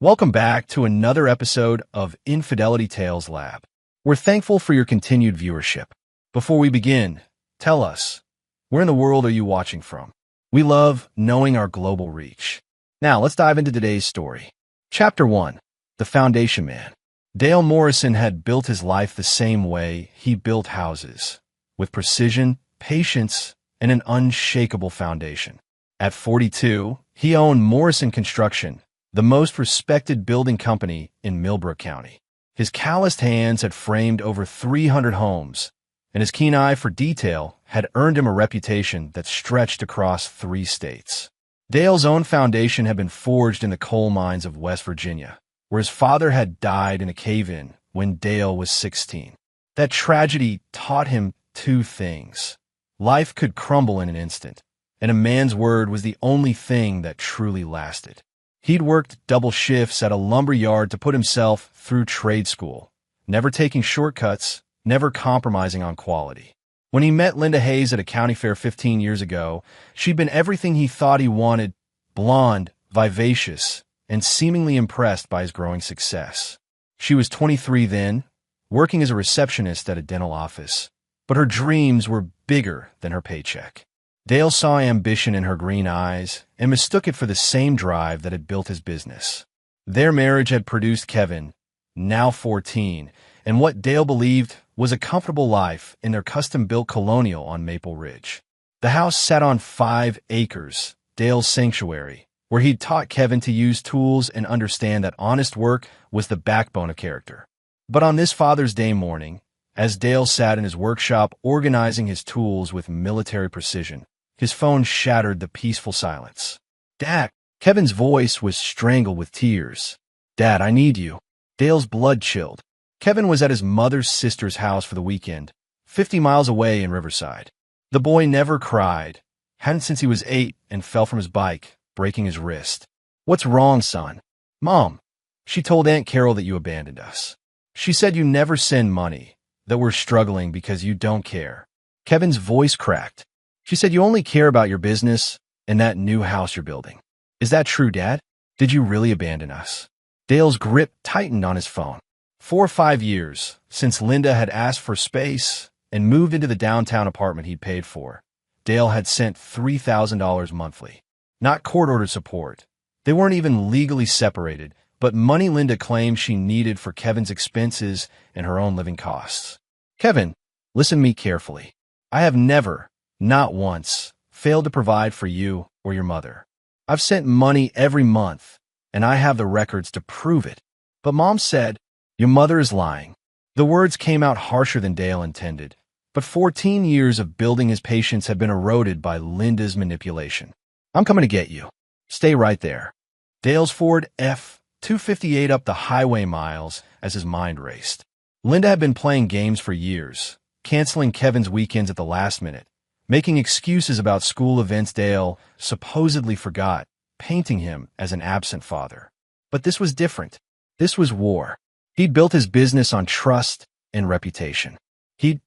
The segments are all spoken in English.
Welcome back to another episode of Infidelity Tales Lab. We're thankful for your continued viewership. Before we begin, tell us, where in the world are you watching from? We love knowing our global reach. Now, let's dive into today's story. Chapter 1, The Foundation Man. Dale Morrison had built his life the same way he built houses, with precision, patience, and an unshakable foundation. At 42, he owned Morrison Construction, the most respected building company in Millbrook County. His calloused hands had framed over 300 homes, and his keen eye for detail had earned him a reputation that stretched across 3 states. Dale's own foundation had been forged in the coal mines of West Virginia, where his father had died in a cave-in when Dale was 16. That tragedy taught him 2 things. Life could crumble in an instant, and a man's word was the only thing that truly lasted. He'd worked double shifts at a lumber yard to put himself through trade school, never taking shortcuts, never compromising on quality. When he met Linda Hayes at a county fair 15 years ago, she'd been everything he thought he wanted: blonde, vivacious, and seemingly impressed by his growing success. She was 23 then, working as a receptionist at a dental office, but her dreams were bigger than her paycheck. Dale saw ambition in her green eyes and mistook it for the same drive that had built his business. Their marriage had produced Kevin, now 14, and what Dale believed was a comfortable life in their custom-built colonial on Maple Ridge. The house sat on 5 acres, Dale's sanctuary, where he'd taught Kevin to use tools and understand that honest work was the backbone of character. But on this Father's Day morning, as Dale sat in his workshop organizing his tools with military precision, his phone shattered the peaceful silence. "Dad!" Kevin's voice was strangled with tears. "Dad, I need you." Dale's blood chilled. Kevin was at his mother's sister's house for the weekend, 50 miles away in Riverside. The boy never cried, hadn't since he was 8, and fell from his bike, breaking his wrist. "What's wrong, son?" "Mom, she told Aunt Carol that you abandoned us. She said you never send money, that we're struggling because you don't care." Kevin's voice cracked. "She said you only care about your business and that new house you're building. Is that true, Dad? Did you really abandon us?" Dale's grip tightened on his phone. 4 or 5 years since Linda had asked for space and moved into the downtown apartment he'd paid for, Dale had sent $3,000 monthly. Not court-ordered support. They weren't even legally separated, but money Linda claimed she needed for Kevin's expenses and her own living costs. "Kevin, listen to me carefully. I have never, not once, failed to provide for you or your mother. I've sent money every month, and I have the records to prove it. But Mom said, your mother is lying." The words came out harsher than Dale intended, but 14 years of building his patience had been eroded by Linda's manipulation. "I'm coming to get you. Stay right there." Dale's Ford F-258 up the highway miles as his mind raced. Linda had been playing games for years, canceling Kevin's weekends at the last minute, making excuses about school events Dale supposedly forgot, painting him as an absent father. But this was different. This was war. He'd built his business on trust and reputation. He'd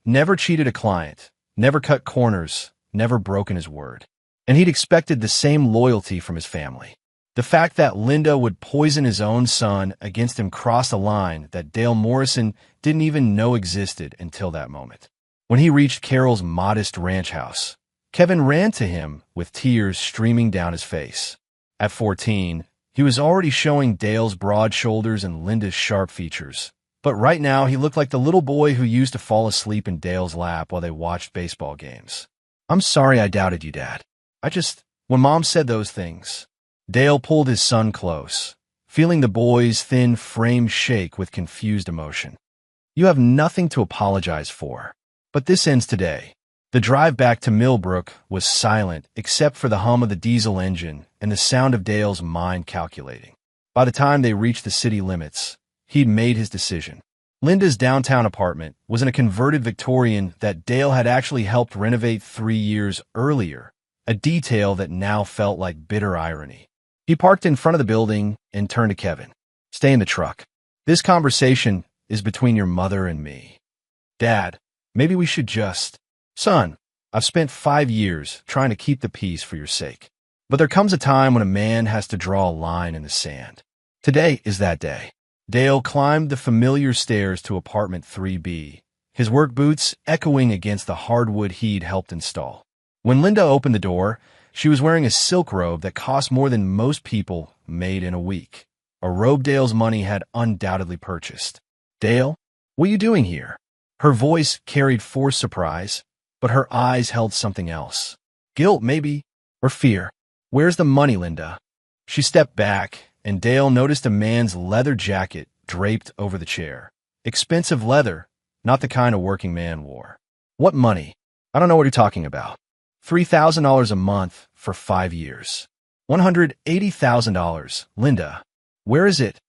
never cheated a client, never cut corners, never broken his word. And he'd expected the same loyalty from his family. The fact that Linda would poison his own son against him crossed a line that Dale Morrison didn't even know existed until that moment. When he reached Carol's modest ranch house, Kevin ran to him with tears streaming down his face. At 14, he was already showing Dale's broad shoulders and Linda's sharp features. But right now, he looked like the little boy who used to fall asleep in Dale's lap while they watched baseball games. "I'm sorry I doubted you, Dad. When Mom said those things." Dale pulled his son close, feeling the boy's thin frame shake with confused emotion. "You have nothing to apologize for. But this ends today." The drive back to Millbrook was silent except for the hum of the diesel engine and the sound of Dale's mind calculating. By the time they reached the city limits, he'd made his decision. Linda's downtown apartment was in a converted Victorian that Dale had actually helped renovate 3 years earlier, a detail that now felt like bitter irony. He parked in front of the building and turned to Kevin. "Stay in the truck. This conversation is between your mother and me. Dad, maybe we should just..." "Son, I've spent 5 years trying to keep the peace for your sake. But there comes a time when a man has to draw a line in the sand. Today is that day. Dale climbed the familiar stairs to apartment 3B, his work boots echoing against the hardwood he'd helped install. When Linda opened the door, she was wearing a silk robe that cost more than most people made in a week. A robe Dale's money had undoubtedly purchased. "Dale, what are you doing here?" Her voice carried forced surprise, but her eyes held something else. Guilt, maybe, or fear. "Where's the money, Linda?" She stepped back, and Dale noticed a man's leather jacket draped over the chair. Expensive leather, not the kind a working man wore. "What money?" "I don't know what you're talking about." $3,000 a month for 5 years. $180,000, Linda. "Where is it?"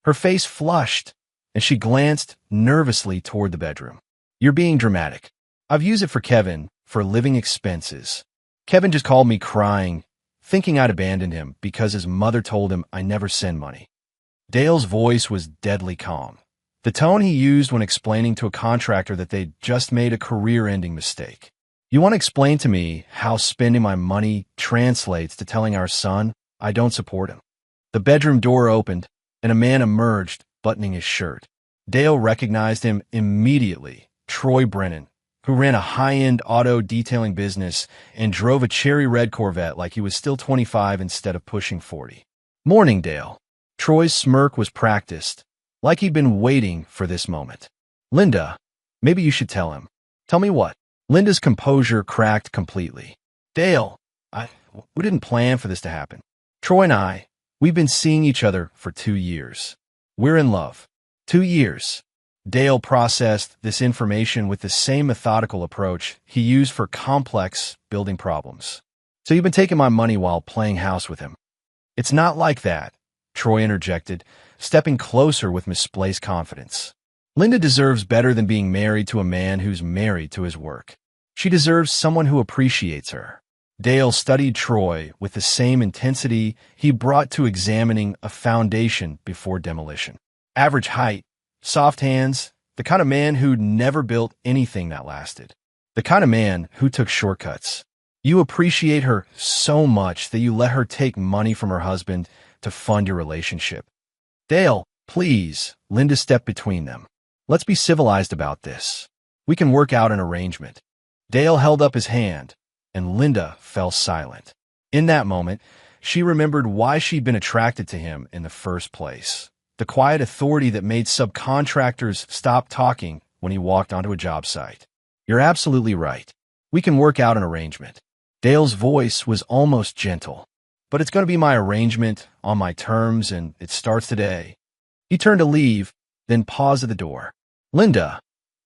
Her face flushed, and she glanced nervously toward the bedroom. "You're being dramatic. I've used it for Kevin, for living expenses. Kevin just called me crying, thinking I'd abandoned him because his mother told him I never send money." Dale's voice was deadly calm, the tone he used when explaining to a contractor that they'd just made a career-ending mistake. "You want to explain to me how spending my money translates to telling our son I don't support him?" The bedroom door opened, and a man emerged, buttoning his shirt. Dale recognized him immediately, Troy Brennan, who ran a high-end auto detailing business and drove a cherry-red Corvette like he was still 25 instead of pushing 40. "Morning, Dale." Troy's smirk was practiced, like he'd been waiting for this moment. "Linda, maybe you should tell him." "Tell me what?" Linda's composure cracked completely. "Dale, we didn't plan for this to happen. Troy and we've been seeing each other for 2 years. We're in love." 2 years. Dale processed this information with the same methodical approach he used for complex building problems. "So you've been taking my money while playing house with him?" "It's not like that," Troy interjected, stepping closer with misplaced confidence. "Linda deserves better than being married to a man who's married to his work. She deserves someone who appreciates her." Dale studied Troy with the same intensity he brought to examining a foundation before demolition. Average height, soft hands, the kind of man who'd never built anything that lasted. The kind of man who took shortcuts. "You appreciate her so much that you let her take money from her husband to fund your relationship." "Dale, please," Linda stepped between them. "Let's be civilized about this. We can work out an arrangement." Dale held up his hand, and Linda fell silent. In that moment, she remembered why she'd been attracted to him in the first place. The quiet authority that made subcontractors stop talking when he walked onto a job site. "You're absolutely right. We can work out an arrangement." Dale's voice was almost gentle. "But it's going to be my arrangement on my terms, and it starts today." He turned to leave, then paused at the door. "Linda,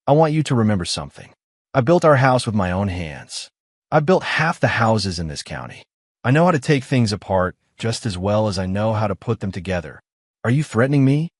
I want you to remember something. I built our house with my own hands. I built half the houses in this county. I know how to take things apart just as well as I know how to put them together. Are you threatening me?"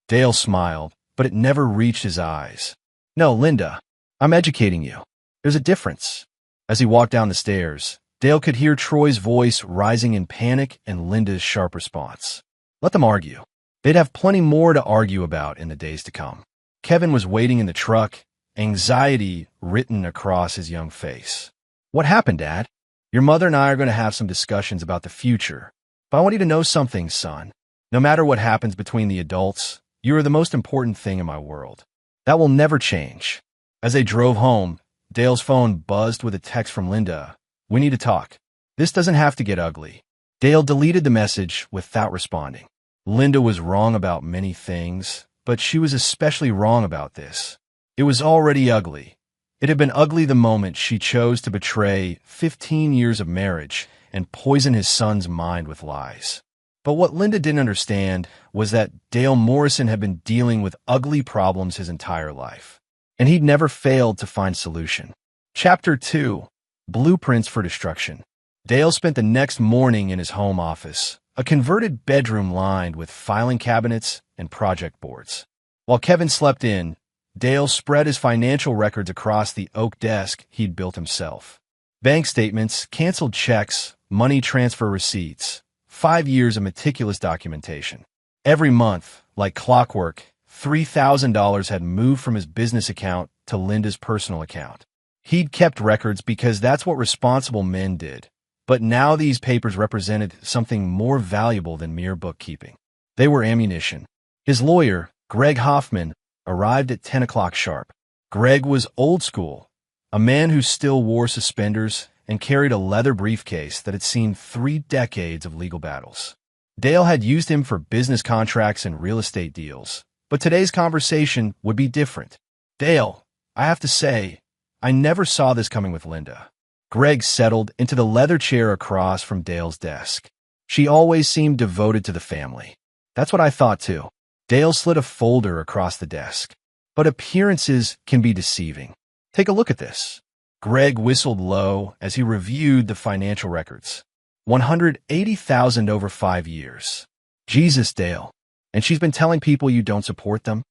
Dale smiled, but it never reached his eyes. "No, Linda, I'm educating you. There's a difference." As he walked down the stairs, Dale could hear Troy's voice rising in panic and Linda's sharp response. Let them argue. They'd have plenty more to argue about in the days to come. Kevin was waiting in the truck, anxiety written across his young face. "What happened, Dad?" "Your mother and I are going to have some discussions about the future. But I want you to know something, son. No matter what happens between the adults, you are the most important thing in my world. That will never change." As they drove home, Dale's phone buzzed with a text from Linda. "We need to talk. This doesn't have to get ugly." Dale deleted the message without responding. Linda was wrong about many things, but she was especially wrong about this. It was already ugly. It had been ugly the moment she chose to betray 15 years of marriage and poison his son's mind with lies. But what Linda didn't understand was that Dale Morrison had been dealing with ugly problems his entire life, and he'd never failed to find solution. Chapter 2: Blueprints for Destruction. Dale spent the next morning in his home office, a converted bedroom lined with filing cabinets and project boards. While Kevin slept in, Dale spread his financial records across the oak desk he'd built himself. Bank statements, canceled checks, money transfer receipts, 5 years of meticulous documentation. Every month, like clockwork, $3,000 had moved from his business account to Linda's personal account. He'd kept records because that's what responsible men did. But now these papers represented something more valuable than mere bookkeeping. They were ammunition. His lawyer, Greg Hoffman, arrived at 10 o'clock sharp. Greg was old school, a man who still wore suspenders and carried a leather briefcase that had seen 3 decades of legal battles. Dale had used him for business contracts and real estate deals, but today's conversation would be different. Dale, I have to say, I never saw this coming with Linda. Greg settled into the leather chair across from Dale's desk. She always seemed devoted to the family. That's what I thought too. Dale slid a folder across the desk. But appearances can be deceiving. Take a look at this. Greg whistled low as he reviewed the financial records. $180,000 over 5 years. Jesus, Dale. And she's been telling people you don't support them?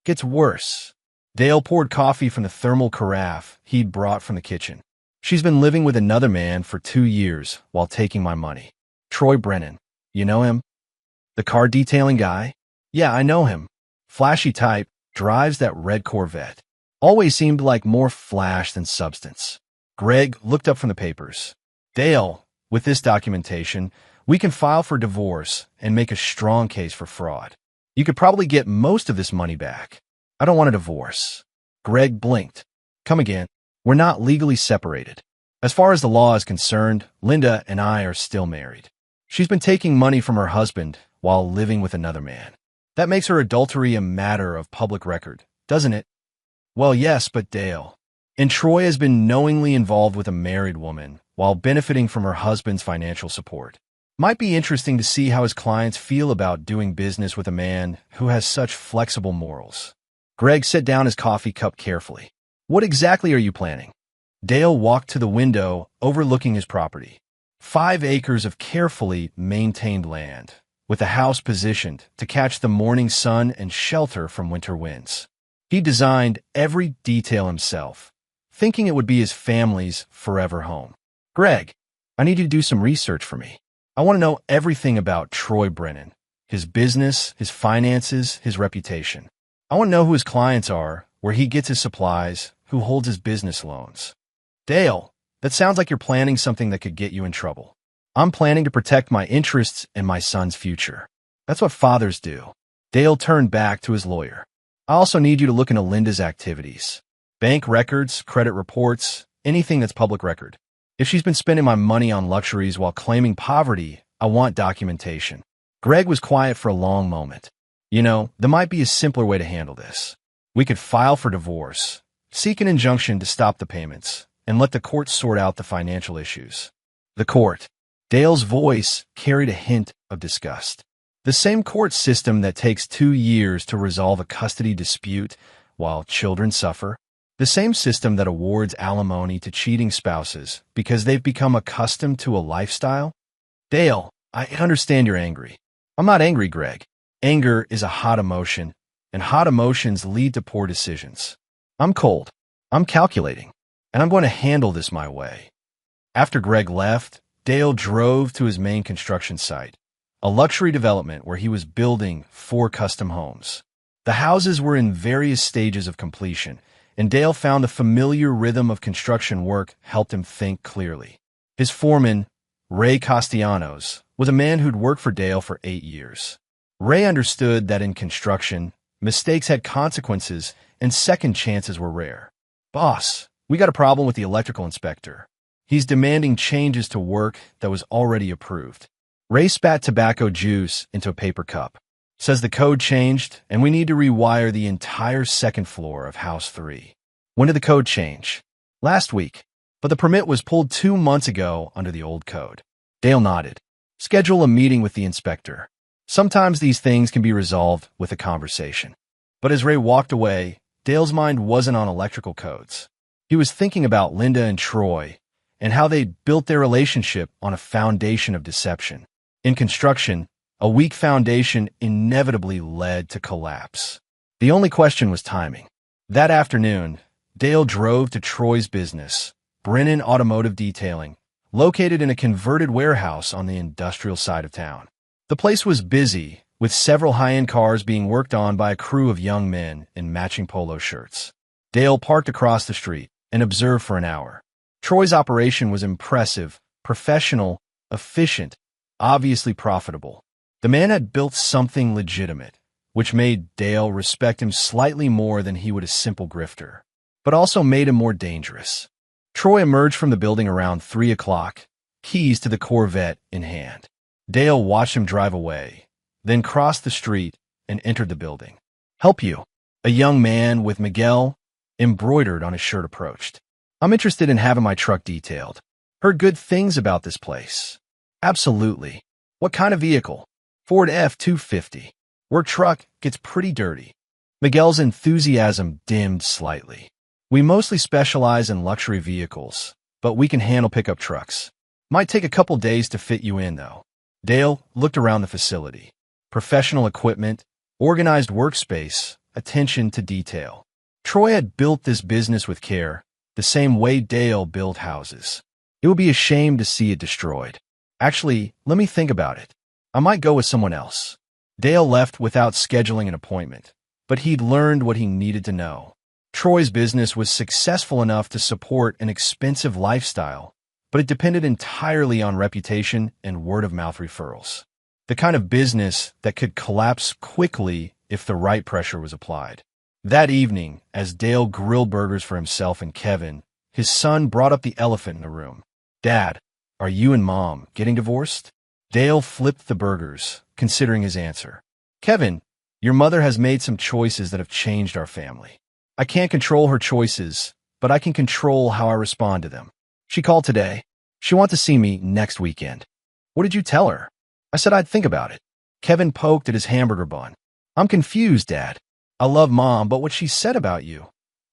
Gets worse. Dale poured coffee from the thermal carafe he'd brought from the kitchen. She's been living with another man for 2 years while taking my money. Troy Brennan. You know him? The car detailing guy? Yeah, I know him. Flashy type, drives that red Corvette. Always seemed like more flash than substance. Greg looked up from the papers. Dale, with this documentation, we can file for divorce and make a strong case for fraud. You could probably get most of this money back. I don't want a divorce. Greg blinked. Come again. We're not legally separated. As far as the law is concerned, Linda and I are still married. She's been taking money from her husband while living with another man. That makes her adultery a matter of public record, doesn't it? Well, yes, but Dale. And Troy has been knowingly involved with a married woman while benefiting from her husband's financial support. Might be interesting to see how his clients feel about doing business with a man who has such flexible morals. Greg set down his coffee cup carefully. What exactly are you planning? Dale walked to the window overlooking his property. 5 acres of carefully maintained land, with a house positioned to catch the morning sun and shelter from winter winds. He designed every detail himself, thinking it would be his family's forever home. Greg, I need you to do some research for me. I want to know everything about Troy Brennan, his business, his finances, his reputation. I want to know who his clients are, where he gets his supplies, who holds his business loans. Dale, that sounds like you're planning something that could get you in trouble. I'm planning to protect my interests and my son's future. That's what fathers do. Dale turned back to his lawyer. I also need you to look into Linda's activities. Bank records, credit reports, anything that's public record. If she's been spending my money on luxuries while claiming poverty, I want documentation. Greg was quiet for a long moment. You know, there might be a simpler way to handle this. We could file for divorce, seek an injunction to stop the payments, and let the court sort out the financial issues. The court. Dale's voice carried a hint of disgust. The same court system that takes 2 years to resolve a custody dispute while children suffer. The same system that awards alimony to cheating spouses because they've become accustomed to a lifestyle. Dale, I understand you're angry. I'm not angry, Greg. Anger is a hot emotion, and hot emotions lead to poor decisions. I'm cold. I'm calculating, and I'm going to handle this my way. After Greg left, Dale drove to his main construction site, a luxury development where he was building 4 custom homes. The houses were in various stages of completion, and Dale found the familiar rhythm of construction work helped him think clearly. His foreman, Ray Castellanos, was a man who'd worked for Dale for 8 years. Ray understood that in construction, mistakes had consequences and second chances were rare. Boss, we got a problem with the electrical inspector. He's demanding changes to work that was already approved. Ray spat tobacco juice into a paper cup. Says the code changed and we need to rewire the entire second floor of House 3. When did the code change? Last week, but the permit was pulled 2 months ago under the old code. Dale nodded. Schedule a meeting with the inspector. Sometimes these things can be resolved with a conversation. But as Ray walked away, Dale's mind wasn't on electrical codes. He was thinking about Linda and Troy and how they'd built their relationship on a foundation of deception. In construction, a weak foundation inevitably led to collapse. The only question was timing. That afternoon, Dale drove to Troy's business, Brennan Automotive Detailing, located in a converted warehouse on the industrial side of town. The place was busy, with several high-end cars being worked on by a crew of young men in matching polo shirts. Dale parked across the street and observed for an hour. Troy's operation was impressive, professional, efficient, obviously profitable. The man had built something legitimate, which made Dale respect him slightly more than he would a simple grifter, but also made him more dangerous. Troy emerged from the building around 3 o'clock, keys to the Corvette in hand. Dale watched him drive away, then crossed the street and entered the building. "Help you?" A young man with Miguel embroidered on his shirt approached. "I'm interested in having my truck detailed. Heard good things about this place." "Absolutely. What kind of vehicle?" "Ford F-250. Work truck, gets pretty dirty." Miguel's enthusiasm dimmed slightly. "We mostly specialize in luxury vehicles, but we can handle pickup trucks. Might take a couple days to fit you in, though." Dale looked around the facility. Professional equipment, organized workspace, attention to detail. Troy had built this business with care, the same way Dale built houses. It would be a shame to see it destroyed. "Actually, let me think about it. I might go with someone else." Dale left without scheduling an appointment, but he'd learned what he needed to know. Troy's business was successful enough to support an expensive lifestyle, but it depended entirely on reputation and word-of-mouth referrals. The kind of business that could collapse quickly if the right pressure was applied. That evening, as Dale grilled burgers for himself and Kevin, his son brought up the elephant in the room. "Dad, are you and Mom getting divorced?" Dale flipped the burgers, considering his answer. "Kevin, your mother has made some choices that have changed our family. I can't control her choices, but I can control how I respond to them. She called today. She wants to see me next weekend." "What did you tell her?" "I said I'd think about it." Kevin poked at his hamburger bun. "I'm confused, Dad. I love Mom, but what she said about you,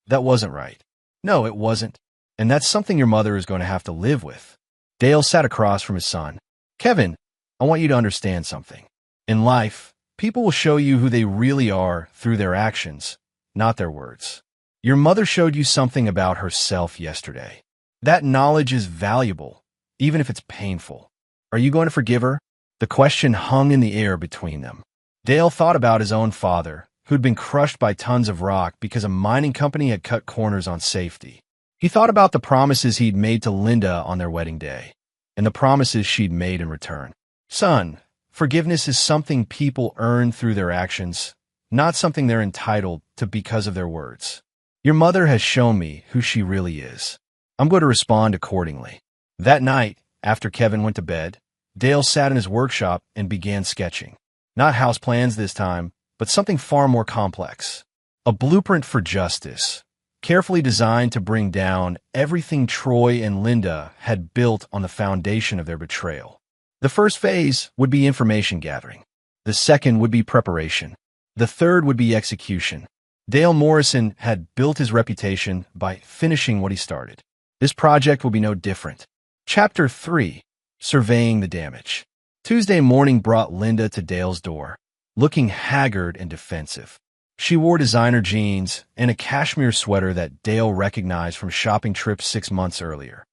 that wasn't right." "No, it wasn't. And that's something your mother is going to have to live with." Dale sat across from his son. "Kevin, I want you to understand something. In life, people will show you who they really are through their actions, not their words. Your mother showed you something about herself yesterday. That knowledge is valuable, even if it's painful. Are you going to forgive her?" The question hung in the air between them. Dale thought about his own father, who'd been crushed by tons of rock because a mining company had cut corners on safety. He thought about the promises he'd made to Linda on their wedding day, and the promises she'd made in return. "Son, forgiveness is something people earn through their actions, not something they're entitled to because of their words. Your mother has shown me who she really is. I'm going to respond accordingly." That night, after Kevin went to bed, Dale sat in his workshop and began sketching. Not house plans this time, but something far more complex. A blueprint for justice, carefully designed to bring down everything Troy and Linda had built on the foundation of their betrayal. The first phase would be information gathering. The second would be preparation. The third would be execution. Dale Morrison had built his reputation by finishing what he started. This project will be no different. Chapter 3. Surveying the Damage. Tuesday morning brought Linda to Dale's door, looking haggard and defensive. She wore designer jeans and a cashmere sweater that Dale recognized from shopping trips 6 months earlier.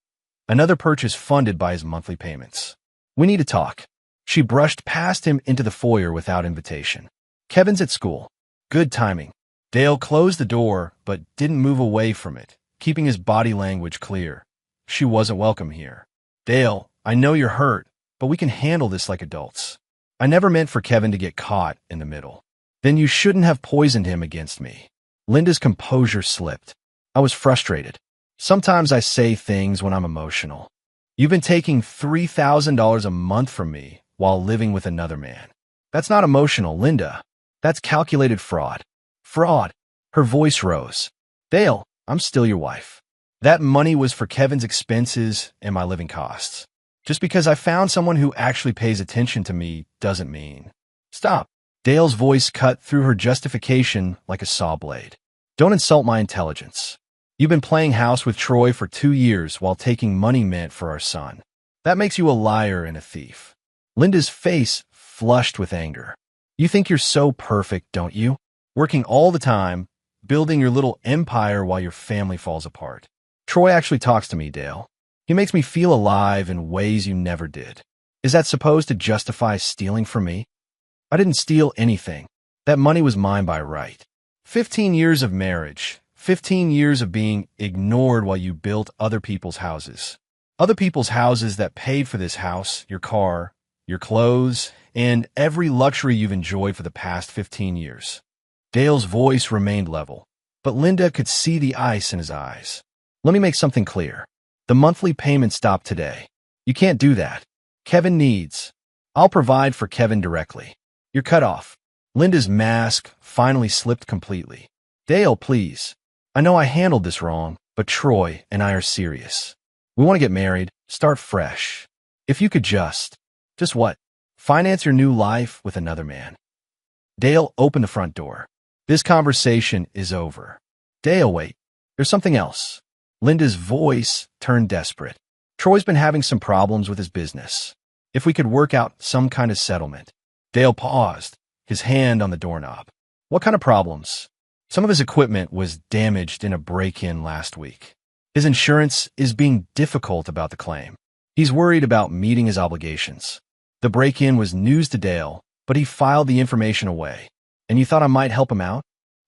Another purchase funded by his monthly payments. "We need to talk." She brushed past him into the foyer without invitation. "Kevin's at school." Good timing. Dale closed the door, but didn't move away from it, keeping his body language clear. She wasn't welcome here. "Dale, I know you're hurt, but we can handle this like adults. I never meant for Kevin to get caught in the middle." "Then you shouldn't have poisoned him against me." Linda's composure slipped. "I was frustrated. Sometimes I say things when I'm emotional. You've been taking $3,000 a month from me while living with another man. That's not emotional, Linda. That's calculated fraud." "Fraud." Her voice rose. "Dale, I'm still your wife. That money was for Kevin's expenses and my living costs. Just because I found someone who actually pays attention to me doesn't mean—" "Stop." Dale's voice cut through her justification like a saw blade. "Don't insult my intelligence. You've been playing house with Troy for 2 years while taking money meant for our son. That makes you a liar and a thief." Linda's face flushed with anger. "You think you're so perfect, don't you? Working all the time, building your little empire while your family falls apart. Troy actually talks to me, Dale. He makes me feel alive in ways you never did. Is that supposed to justify stealing from me? I didn't steal anything. That money was mine by right. 15 years of marriage, 15 years of being ignored while you built other people's houses. Other people's houses that paid for this house, your car, your clothes, and every luxury you've enjoyed for the past 15 years. Dale's voice remained level, but Linda could see the ice in his eyes. Let me make something clear. The monthly payment stopped today. You can't do that. Kevin needs. I'll provide for Kevin directly. You're cut off. Linda's mask finally slipped completely. Dale, please. I know I handled this wrong, but Troy and I are serious. We want to get married, start fresh. If you could just what? Finance your new life with another man. Dale opened the front door. This conversation is over. Dale, wait. There's something else. Linda's voice turned desperate. Troy's been having some problems with his business. If we could work out some kind of settlement. Dale paused, his hand on the doorknob. What kind of problems? Some of his equipment was damaged in a break-in last week. His insurance is being difficult about the claim. He's worried about meeting his obligations. The break-in was news to Dale, but he filed the information away. And you thought I might help him out?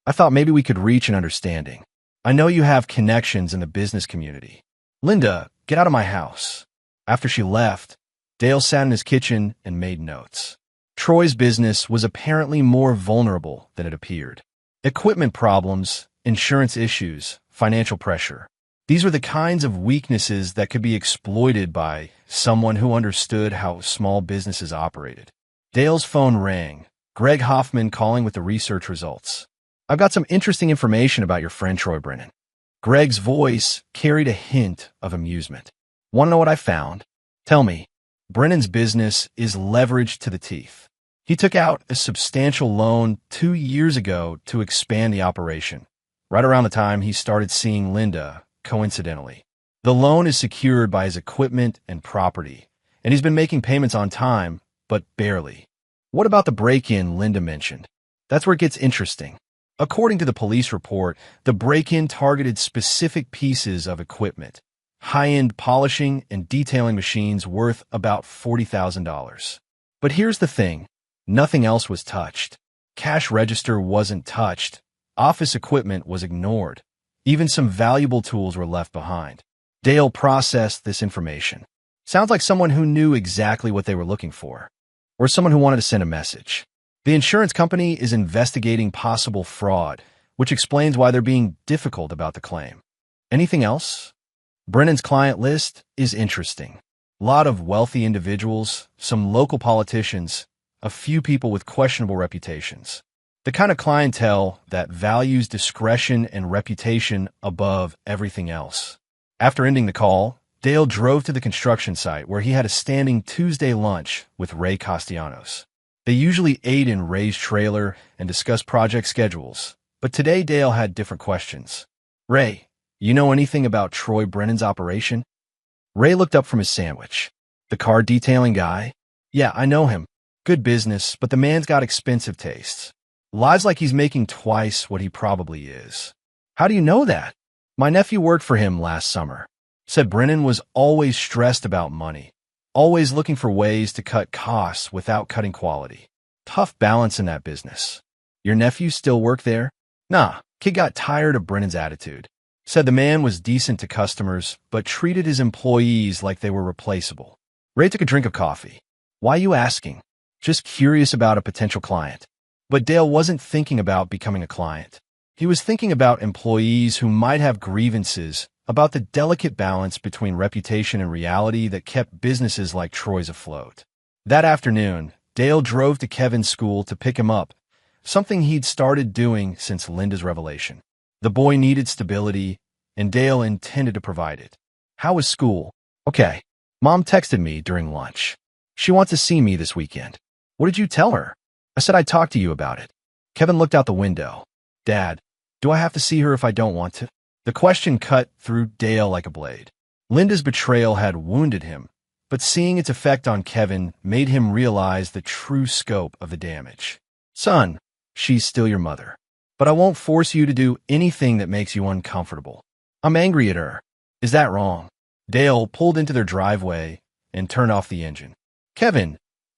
I thought maybe we could reach an understanding. I know you have connections in the business community. Linda, get out of my house. After she left, Dale sat in his kitchen and made notes. Troy's business was apparently more vulnerable than it appeared. Equipment problems, insurance issues, financial pressure. These were the kinds of weaknesses that could be exploited by someone who understood how small businesses operated. Dale's phone rang. Greg Hoffman calling with the research results. I've got some interesting information about your friend Troy Brennan. Greg's voice carried a hint of amusement. Want to know what I found? Tell me. Brennan's business is leveraged to the teeth. He took out a substantial loan 2 years ago to expand the operation, right around the time he started seeing Linda, coincidentally. The loan is secured by his equipment and property, and he's been making payments on time, but barely. What about the break-in Linda mentioned? That's where it gets interesting. According to the police report, the break-in targeted specific pieces of equipment, high-end polishing and detailing machines worth about $40,000. But here's the thing. Nothing else was touched. Cash register wasn't touched. Office equipment was ignored. Even some valuable tools were left behind. Dale processed this information. Sounds like someone who knew exactly what they were looking for, or someone who wanted to send a message. The insurance company is investigating possible fraud, which explains why they're being difficult about the claim. Anything else? Brennan's client list is interesting. A lot of wealthy individuals, some local politicians, a few people with questionable reputations. The kind of clientele that values discretion and reputation above everything else. After ending the call, Dale drove to the construction site where he had a standing Tuesday lunch with Ray Castellanos. They usually ate in Ray's trailer and discussed project schedules, but today Dale had different questions. Ray, you know anything about Troy Brennan's operation? Ray looked up from his sandwich. The car detailing guy? Yeah, I know him. Good business, but the man's got expensive tastes. Lies like he's making twice what he probably is. How do you know that? My nephew worked for him last summer. Said Brennan was always stressed about money. Always looking for ways to cut costs without cutting quality. Tough balance in that business. Your nephew still work there? Nah, kid got tired of Brennan's attitude. Said the man was decent to customers, but treated his employees like they were replaceable. Ray took a drink of coffee. Why you asking? Just curious about a potential client. But Dale wasn't thinking about becoming a client. He was thinking about employees who might have grievances about the delicate balance between reputation and reality that kept businesses like Troy's afloat. That afternoon, Dale drove to Kevin's school to pick him up, something he'd started doing since Linda's revelation. The boy needed stability, and Dale intended to provide it. How was school? Okay. Mom texted me during lunch. She wants to see me this weekend. What did you tell her? I said I'd talk to you about it. Kevin looked out the window. Dad, do I have to see her if I don't want to? The question cut through Dale like a blade. Linda's betrayal had wounded him, but seeing its effect on Kevin made him realize the true scope of the damage. Son, she's still your mother, but I won't force you to do anything that makes you uncomfortable. I'm angry at her. Is that wrong? Dale pulled into their driveway and turned off the engine. Kevin,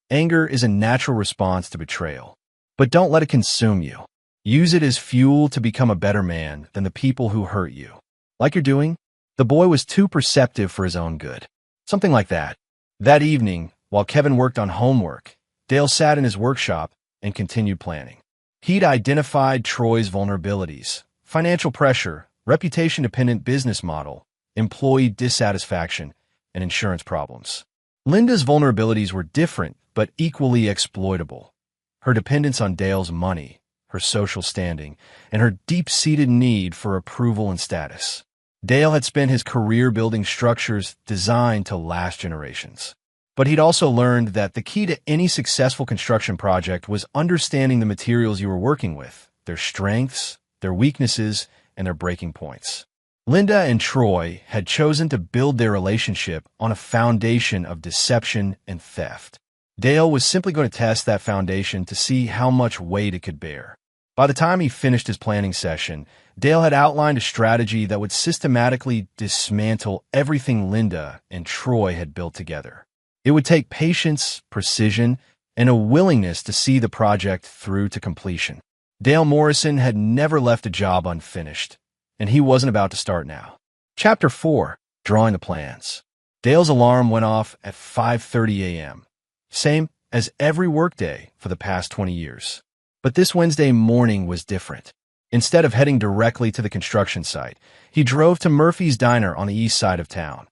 anger is a natural response to betrayal, but don't let it consume you. Use it as fuel to become a better man than the people who hurt you. Like you're doing? The boy was too perceptive for his own good. Something like that. That evening, while Kevin worked on homework, Dale sat in his workshop and continued planning. He'd identified Troy's vulnerabilities: financial pressure, reputation-dependent business model, employee dissatisfaction, and insurance problems. Linda's vulnerabilities were different but equally exploitable. Her dependence on Dale's money, her social standing, and her deep-seated need for approval and status. Dale had spent his career building structures designed to last generations. But he'd also learned that the key to any successful construction project was understanding the materials you were working with, their strengths, their weaknesses, and their breaking points. Linda and Troy had chosen to build their relationship on a foundation of deception and theft. Dale was simply going to test that foundation to see how much weight it could bear. By the time he finished his planning session, Dale had outlined a strategy that would systematically dismantle everything Linda and Troy had built together. It would take patience, precision, and a willingness to see the project through to completion. Dale Morrison had never left a job unfinished, and he wasn't about to start now. Chapter 4. Drawing the Plans. Dale's alarm went off at 5:30 a.m., same as every workday for the past 20 years. But this Wednesday morning was different. Instead of heading directly to the construction site, he drove to Murphy's Diner on the east side of town,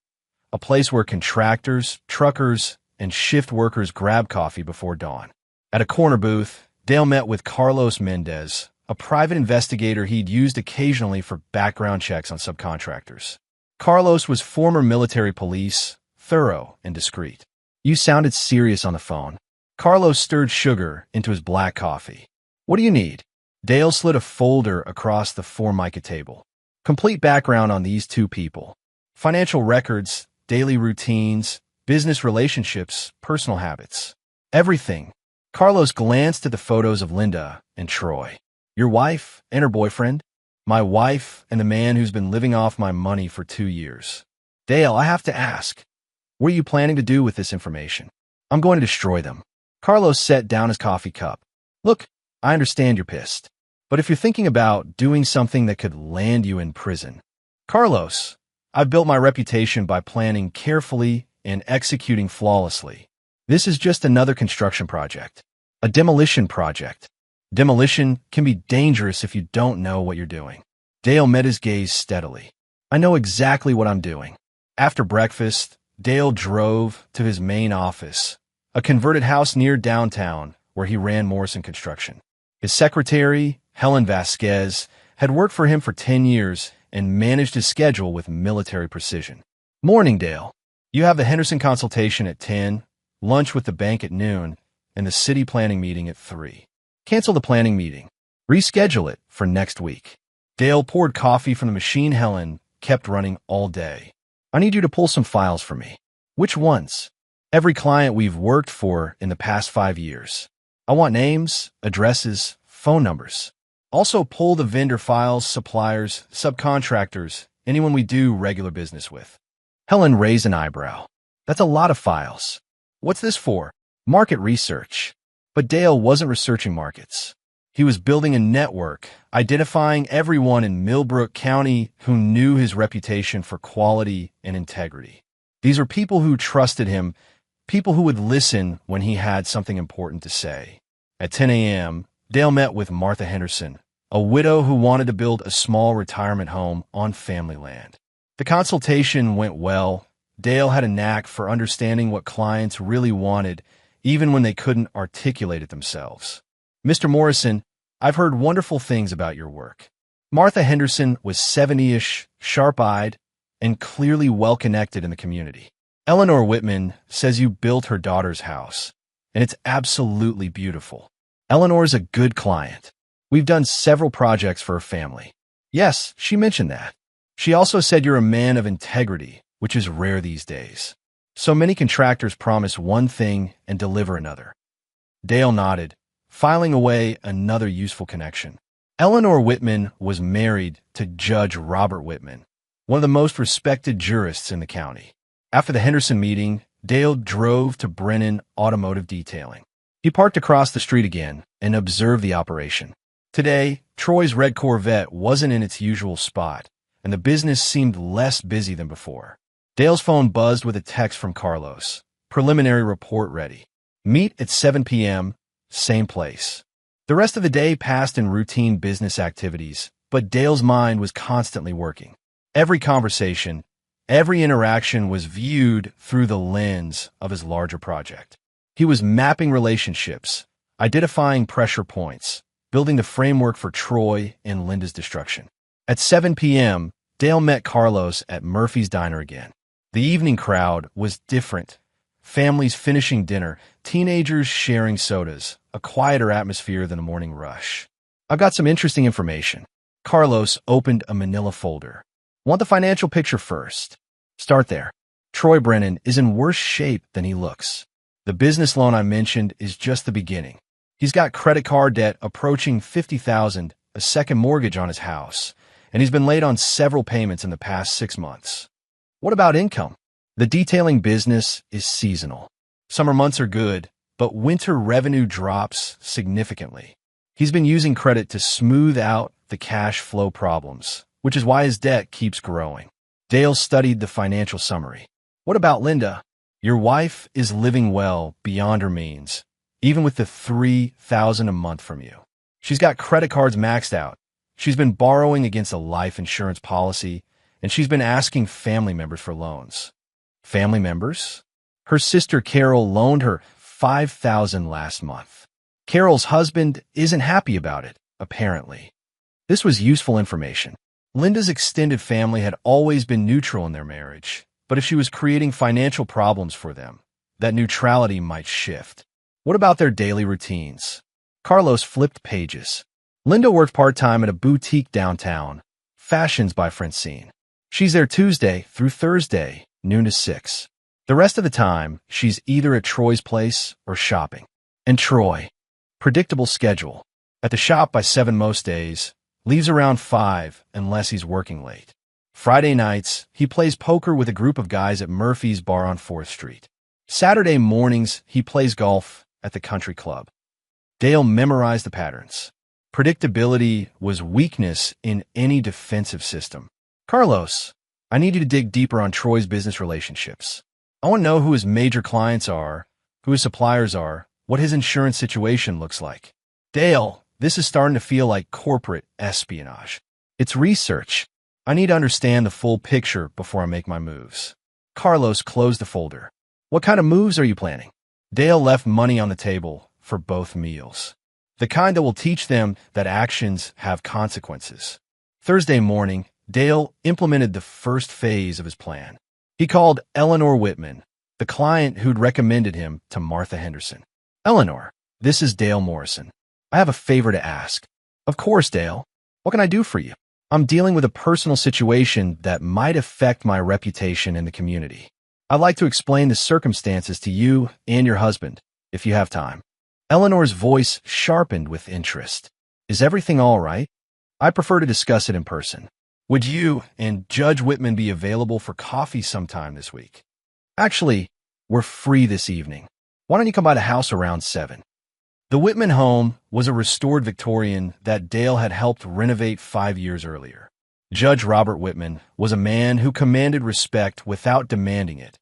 a place where contractors, truckers, and shift workers grab coffee before dawn. At a corner booth, Dale met with Carlos Mendez, a private investigator he'd used occasionally for background checks on subcontractors. Carlos was former military police, thorough and discreet. "You sounded serious on the phone." Carlos stirred sugar into his black coffee. "What do you need?" Dale slid a folder across the Formica table. "Complete background on these two people. Financial records, daily routines, business relationships, personal habits. Everything." Carlos glanced at the photos of Linda and Troy. "Your wife and her boyfriend?" "My wife and the man who's been living off my money for 2 years." "Dale, I have to ask, what are you planning to do with this information?" "I'm going to destroy them." Carlos set down his coffee cup. "Look, I understand you're pissed. But if you're thinking about doing something that could land you in prison..." "Carlos, I've built my reputation by planning carefully and executing flawlessly. This is just another construction project. A demolition project. Demolition can be dangerous if you don't know what you're doing." Dale met his gaze steadily. "I know exactly what I'm doing." After breakfast, Dale drove to his main office, a converted house near downtown where he ran Morrison Construction. His secretary, Helen Vasquez, had worked for him for 10 years and managed his schedule with military precision. "Morning, Dale. You have the Henderson consultation at 10, lunch with the bank at noon, and the city planning meeting at 3. Cancel the planning meeting. Reschedule it for next week." Dale poured coffee from the machine Helen kept running all day. "I need you to pull some files for me." "Which ones?" "Every client we've worked for in the past 5 years. I want names, addresses, phone numbers. Also pull the vendor files, suppliers, subcontractors, anyone we do regular business with." Helen raised an eyebrow. "That's a lot of files." "What's this for?" "Market research." But Dale wasn't researching markets. He was building a network, identifying everyone in Millbrook County who knew his reputation for quality and integrity. These were people who trusted him, people who would listen when he had something important to say. At 10 a.m., Dale met with Martha Henderson, a widow who wanted to build a small retirement home on family land. The consultation went well. Dale had a knack for understanding what clients really wanted, even when they couldn't articulate it themselves. "Mr. Morrison, I've heard wonderful things about your work." Martha Henderson was 70-ish, sharp-eyed, and clearly well-connected in the community. "Eleanor Whitman says you built her daughter's house, and it's absolutely beautiful. Eleanor's a good client. We've done several projects for her family." "Yes, she mentioned that. She also said you're a man of integrity, which is rare these days. So many contractors promise one thing and deliver another." Dale nodded, filing away another useful connection. Eleanor Whitman was married to Judge Robert Whitman, one of the most respected jurists in the county. After the Henderson meeting, Dale drove to Brennan Automotive Detailing. He parked across the street again and observed the operation. Today, Troy's red Corvette wasn't in its usual spot, and the business seemed less busy than before. Dale's phone buzzed with a text from Carlos. "Preliminary report ready." Meet at 7 p.m., same place. The rest of the day passed in routine business activities, but Dale's mind was constantly working. Every conversation, every interaction was viewed through the lens of his larger project. He was mapping relationships, identifying pressure points, building the framework for Troy and Linda's destruction. At 7 p.m., Dale met Carlos at Murphy's Diner again. The evening crowd was different. Families finishing dinner, teenagers sharing sodas, a quieter atmosphere than a morning rush. I've got some interesting information. Carlos opened a manila folder. Want the financial picture first? Start there. Troy Brennan is in worse shape than he looks. The business loan I mentioned is just the beginning. He's got credit card debt approaching $50,000, a second mortgage on his house, and he's been late on several payments in the past 6 months. What about income? The detailing business is seasonal. Summer months are good, but winter revenue drops significantly. He's been using credit to smooth out the cash flow problems, which is why his debt keeps growing. Dale studied the financial summary. What about Linda? Your wife is living well beyond her means, even with the $3,000 a month from you. She's got credit cards maxed out. She's been borrowing against a life insurance policy, and she's been asking family members for loans. Family members? Her sister Carol loaned her $5,000 last month. Carol's husband isn't happy about it, apparently. This was useful information. Linda's extended family had always been neutral in their marriage, but if she was creating financial problems for them, that neutrality might shift. What about their daily routines? Carlos flipped pages. Linda worked part-time at a boutique downtown, Fashions by Francine. She's there Tuesday through Thursday, noon to 6. The rest of the time, she's either at Troy's place or shopping. And Troy, predictable schedule. At the shop by 7 most days, leaves around 5 unless he's working late. Friday nights, he plays poker with a group of guys at Murphy's bar on 4th Street. Saturday mornings, he plays golf at the country club. Dale memorized the patterns. Predictability was weakness in any defensive system. Carlos, I need you to dig deeper on Troy's business relationships. I want to know who his major clients are, who his suppliers are, what his insurance situation looks like. Dale, this is starting to feel like corporate espionage. It's research. I need to understand the full picture before I make my moves. Carlos closed the folder. What kind of moves are you planning? Dale left money on the table for both meals. The kind that will teach them that actions have consequences. Thursday morning, Dale implemented the first phase of his plan. He called Eleanor Whitman, the client who'd recommended him to Martha Henderson. Eleanor, this is Dale Morrison. I have a favor to ask. Of course, Dale. What can I do for you? I'm dealing with a personal situation that might affect my reputation in the community. I'd like to explain the circumstances to you and your husband, if you have time. Eleanor's voice sharpened with interest. Is everything all right? I prefer to discuss it in person. Would you and Judge Whitman be available for coffee sometime this week? Actually, we're free this evening. Why don't you come by the house around 7? The Whitman home was a restored Victorian that Dale had helped renovate 5 years earlier. Judge Robert Whitman was a man who commanded respect without demanding it.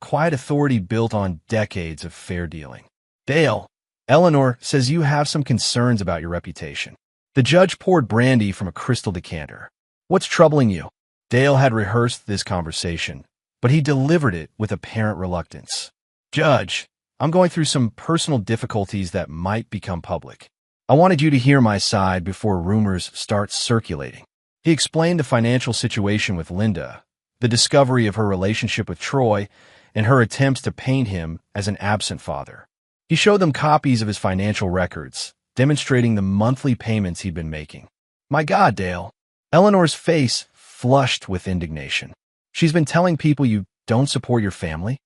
Quiet authority built on decades of fair dealing. Dale, Eleanor says you have some concerns about your reputation. The judge poured brandy from a crystal decanter. What's troubling you? Dale had rehearsed this conversation, but he delivered it with apparent reluctance. Judge, I'm going through some personal difficulties that might become public. I wanted you to hear my side before rumors start circulating. He explained the financial situation with Linda, the discovery of her relationship with Troy, and her attempts to paint him as an absent father. He showed them copies of his financial records, demonstrating the monthly payments he'd been making. My God, Dale. Eleanor's face flushed with indignation. She's been telling people you don't support your family?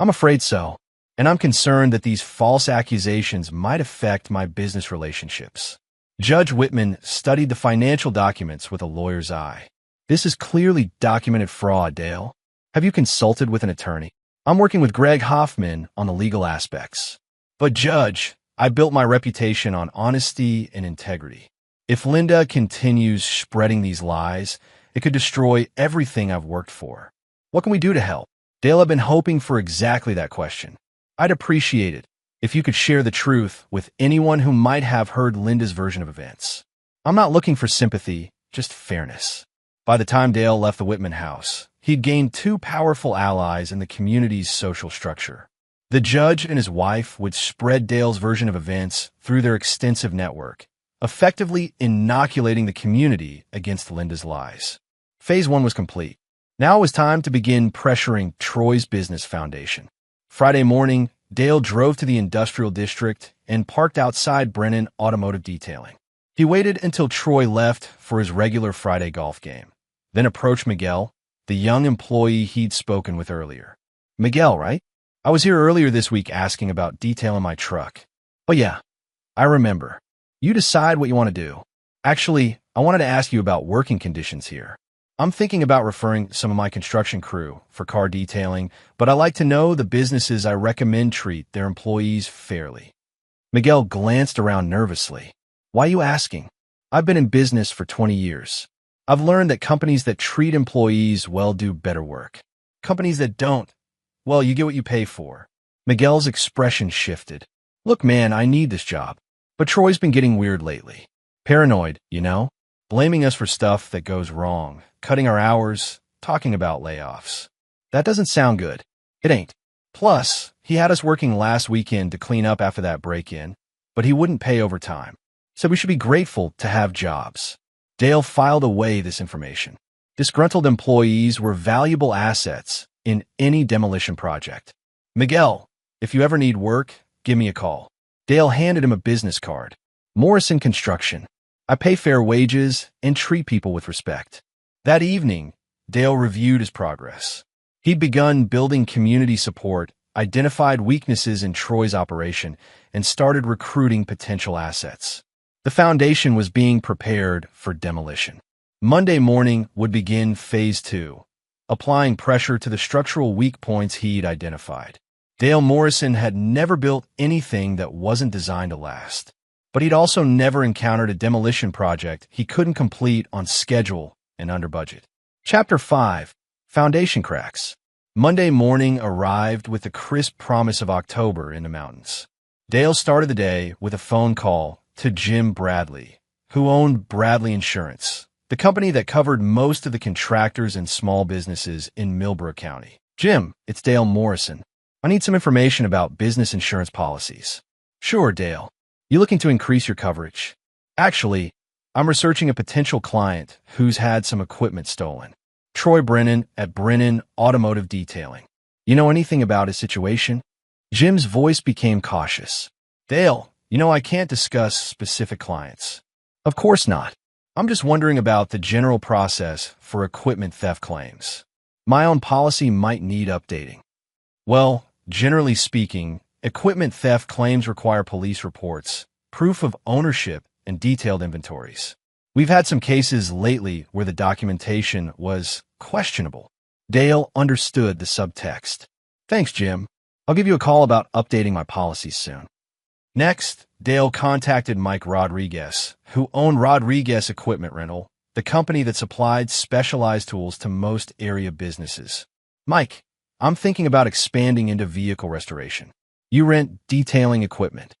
I'm afraid so, and I'm concerned that these false accusations might affect my business relationships. Judge Whitman studied the financial documents with a lawyer's eye. This is clearly documented fraud, Dale. Have you consulted with an attorney? I'm working with Greg Hoffman on the legal aspects. But Judge, I built my reputation on honesty and integrity. If Linda continues spreading these lies, it could destroy everything I've worked for. What can we do to help? Dale had been hoping for exactly that question. I'd appreciate it if you could share the truth with anyone who might have heard Linda's version of events. I'm not looking for sympathy, just fairness. By the time Dale left the Whitman house, he'd gained two powerful allies in the community's social structure. The judge and his wife would spread Dale's version of events through their extensive network, effectively inoculating the community against Linda's lies. Phase 1 was complete. Now it was time to begin pressuring Troy's business foundation. Friday morning, Dale drove to the industrial district and parked outside Brennan Automotive Detailing. He waited until Troy left for his regular Friday golf game, then approached Miguel, the young employee he'd spoken with earlier. Miguel, right? I was here earlier this week asking about detailing my truck. Oh yeah, I remember. You decide what you want to do. Actually, I wanted to ask you about working conditions here. I'm thinking about referring some of my construction crew for car detailing, but I like to know the businesses I recommend treat their employees fairly. Miguel glanced around nervously. Why are you asking? I've been in business for 20 years. I've learned that companies that treat employees well do better work. Companies that don't, well, you get what you pay for. Miguel's expression shifted. Look, man, I need this job. But Troy's been getting weird lately. Paranoid, you know? Blaming us for stuff that goes wrong, cutting our hours, talking about layoffs. That doesn't sound good. It ain't. Plus, he had us working last weekend to clean up after that break-in, but he wouldn't pay overtime. Said we should be grateful to have jobs. Dale filed away this information. Disgruntled employees were valuable assets in any demolition project. Miguel, if you ever need work, give me a call. Dale handed him a business card. Morrison Construction. I pay fair wages and treat people with respect. That evening, Dale reviewed his progress. He'd begun building community support, identified weaknesses in Troy's operation, and started recruiting potential assets. The foundation was being prepared for demolition. Monday morning would begin Phase 2, applying pressure to the structural weak points he'd identified. Dale Morrison had never built anything that wasn't designed to last, but he'd also never encountered a demolition project he couldn't complete on schedule and under budget. Chapter 5. Foundation Cracks. Monday morning arrived with the crisp promise of October in the mountains. Dale started the day with a phone call to Jim Bradley, who owned Bradley Insurance, the company that covered most of the contractors and small businesses in Millbrook County. Jim, it's Dale Morrison. I need some information about business insurance policies. Sure, Dale. You looking to increase your coverage? Actually, I'm researching a potential client who's had some equipment stolen. Troy Brennan at Brennan Automotive Detailing. You know anything about his situation? Jim's voice became cautious. Dale, I can't discuss specific clients. Of course not. I'm just wondering about the general process for equipment theft claims. My own policy might need updating. Well, generally speaking, equipment theft claims require police reports, proof of ownership, and detailed inventories. We've had some cases lately where the documentation was questionable. Dale understood the subtext. Thanks, Jim. I'll give you a call about updating my policies soon. Next, Dale contacted Mike Rodriguez, who owned Rodriguez Equipment Rental, the company that supplied specialized tools to most area businesses. Mike, I'm thinking about expanding into vehicle restoration. You rent detailing equipment.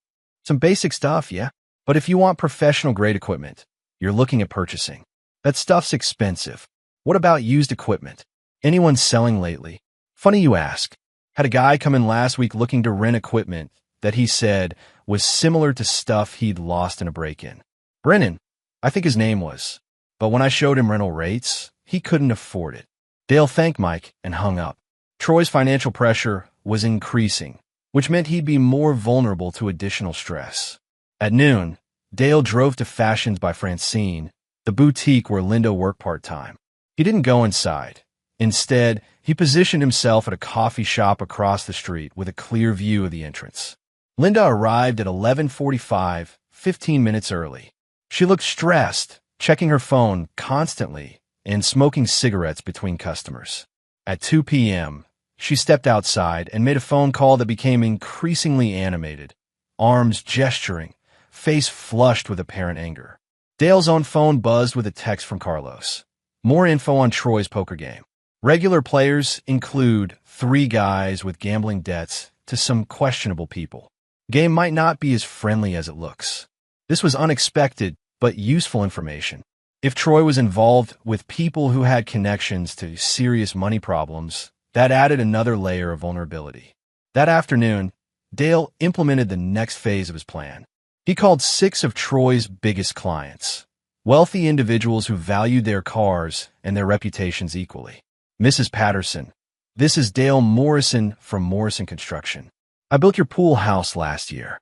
Some basic stuff, yeah? But if you want professional-grade equipment, you're looking at purchasing. That stuff's expensive. What about used equipment? Anyone selling lately? Funny you ask. Had a guy come in last week looking to rent equipment that he said was similar to stuff he'd lost in a break-in. Brennan, I think his name was. But when I showed him rental rates, he couldn't afford it. Dale thanked Mike and hung up. Troy's financial pressure was increasing, which meant he'd be more vulnerable to additional stress. At noon, Dale drove to Fashions by Francine, the boutique where Linda worked part-time. He didn't go inside. Instead, he positioned himself at a coffee shop across the street with a clear view of the entrance. Linda arrived at 11:45, 15 minutes early. She looked stressed, checking her phone constantly and smoking cigarettes between customers. At 2 p.m., she stepped outside and made a phone call that became increasingly animated, arms gesturing, face flushed with apparent anger. Dale's own phone buzzed with a text from Carlos. More info on Troy's poker game. Regular players include 3 guys with gambling debts to some questionable people. Game might not be as friendly as it looks. This was unexpected, but useful information. If Troy was involved with people who had connections to serious money problems, that added another layer of vulnerability. That afternoon, Dale implemented the next phase of his plan. He called 6 of Troy's biggest clients, wealthy individuals who valued their cars and their reputations equally. Mrs. Patterson, this is Dale Morrison from Morrison Construction. I built your pool house last year.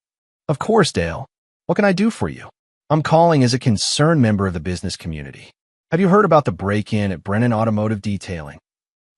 Of course, Dale. What can I do for you? I'm calling as a concerned member of the business community. Have you heard about the break-in at Brennan Automotive Detailing?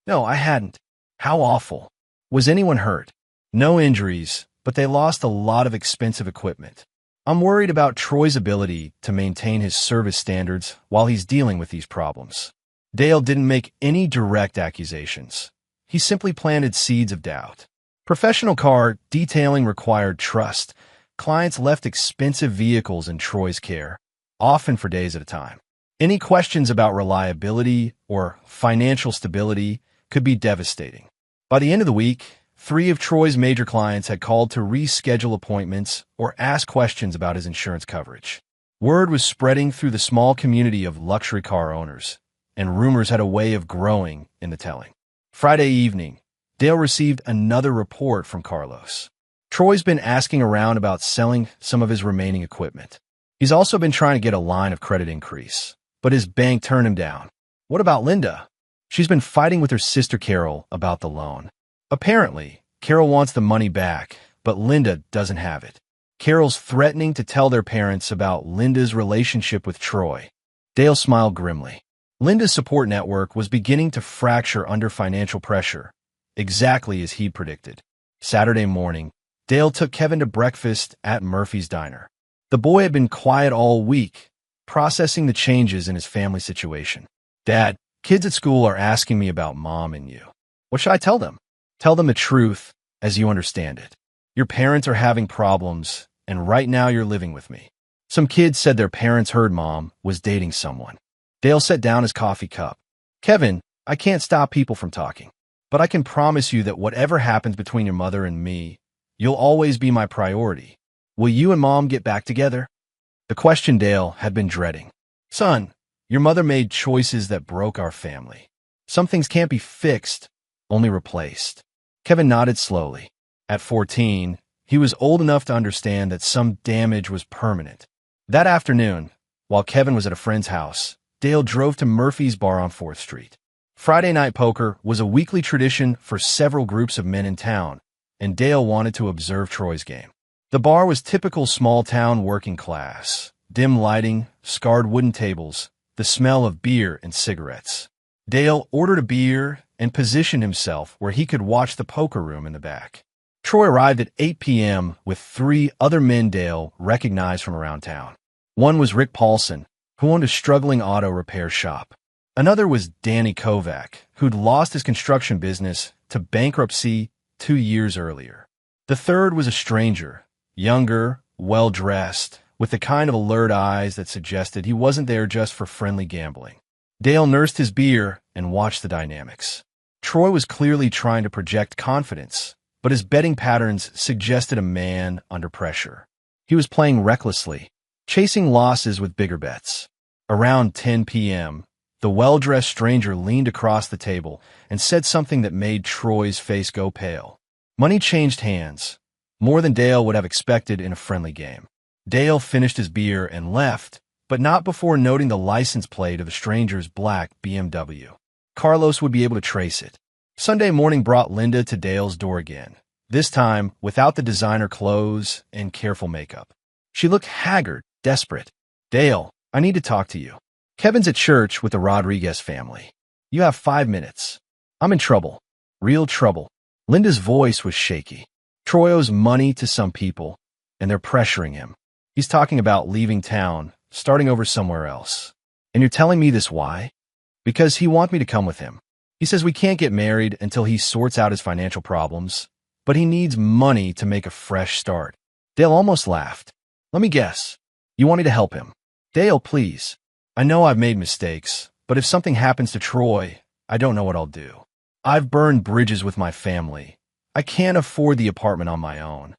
No, I hadn't. How awful. Was anyone hurt? No injuries, but they lost a lot of expensive equipment. I'm worried about Troy's ability to maintain his service standards while he's dealing with these problems. Dale didn't make any direct accusations. He simply planted seeds of doubt. Professional car detailing required trust. Clients left expensive vehicles in Troy's care, often for days at a time. Any questions about reliability or financial stability could be devastating. By the end of the week, 3 of Troy's major clients had called to reschedule appointments or ask questions about his insurance coverage. Word was spreading through the small community of luxury car owners, and rumors had a way of growing in the telling. Friday evening, Dale received another report from Carlos. Troy's been asking around about selling some of his remaining equipment. He's also been trying to get a line of credit increase, but his bank turned him down. What about Linda? She's been fighting with her sister Carol about the loan. Apparently, Carol wants the money back, but Linda doesn't have it. Carol's threatening to tell their parents about Linda's relationship with Troy. Dale smiled grimly. Linda's support network was beginning to fracture under financial pressure, exactly as he predicted. Saturday morning, Dale took Kevin to breakfast at Murphy's Diner. The boy had been quiet all week, processing the changes in his family situation. Dad, kids at school are asking me about Mom and you. What should I tell them? Tell them the truth as you understand it. Your parents are having problems, and right now you're living with me. Some kids said their parents heard Mom was dating someone. Dale set down his coffee cup. Kevin, I can't stop people from talking, but I can promise you that whatever happens between your mother and me, you'll always be my priority. Will you and Mom get back together? The question Dale had been dreading. Son, your mother made choices that broke our family. Some things can't be fixed, only replaced. Kevin nodded slowly. At 14, he was old enough to understand that some damage was permanent. That afternoon, while Kevin was at a friend's house, Dale drove to Murphy's Bar on 4th Street. Friday night poker was a weekly tradition for several groups of men in town, and Dale wanted to observe Troy's game. The bar was typical small-town working class. Dim lighting, scarred wooden tables, the smell of beer and cigarettes. Dale ordered a beer and positioned himself where he could watch the poker room in the back. Troy arrived at 8 p.m. with 3 other men Dale recognized from around town. One was Rick Paulson, who owned a struggling auto repair shop. Another was Danny Kovac, who'd lost his construction business to bankruptcy 2 years earlier. The third was a stranger, younger, well-dressed, with the kind of alert eyes that suggested he wasn't there just for friendly gambling. Dale nursed his beer and watched the dynamics. Troy was clearly trying to project confidence, but his betting patterns suggested a man under pressure. He was playing recklessly, chasing losses with bigger bets. Around 10 p.m., the well-dressed stranger leaned across the table and said something that made Troy's face go pale. Money changed hands, more than Dale would have expected in a friendly game. Dale finished his beer and left, but not before noting the license plate of the stranger's black BMW. Carlos would be able to trace it. Sunday morning brought Linda to Dale's door again, this time without the designer clothes and careful makeup. She looked haggard, desperate. Dale, I need to talk to you. Kevin's at church with the Rodriguez family. You have 5 minutes. I'm in trouble. Real trouble. Linda's voice was shaky. Troy owes money to some people, and they're pressuring him. He's talking about leaving town, starting over somewhere else. And you're telling me this why? Because he wants me to come with him. He says we can't get married until he sorts out his financial problems, but he needs money to make a fresh start. Dale almost laughed. Let me guess. You want me to help him? Dale, please. I know I've made mistakes, but if something happens to Troy, I don't know what I'll do. I've burned bridges with my family. I can't afford the apartment on my own.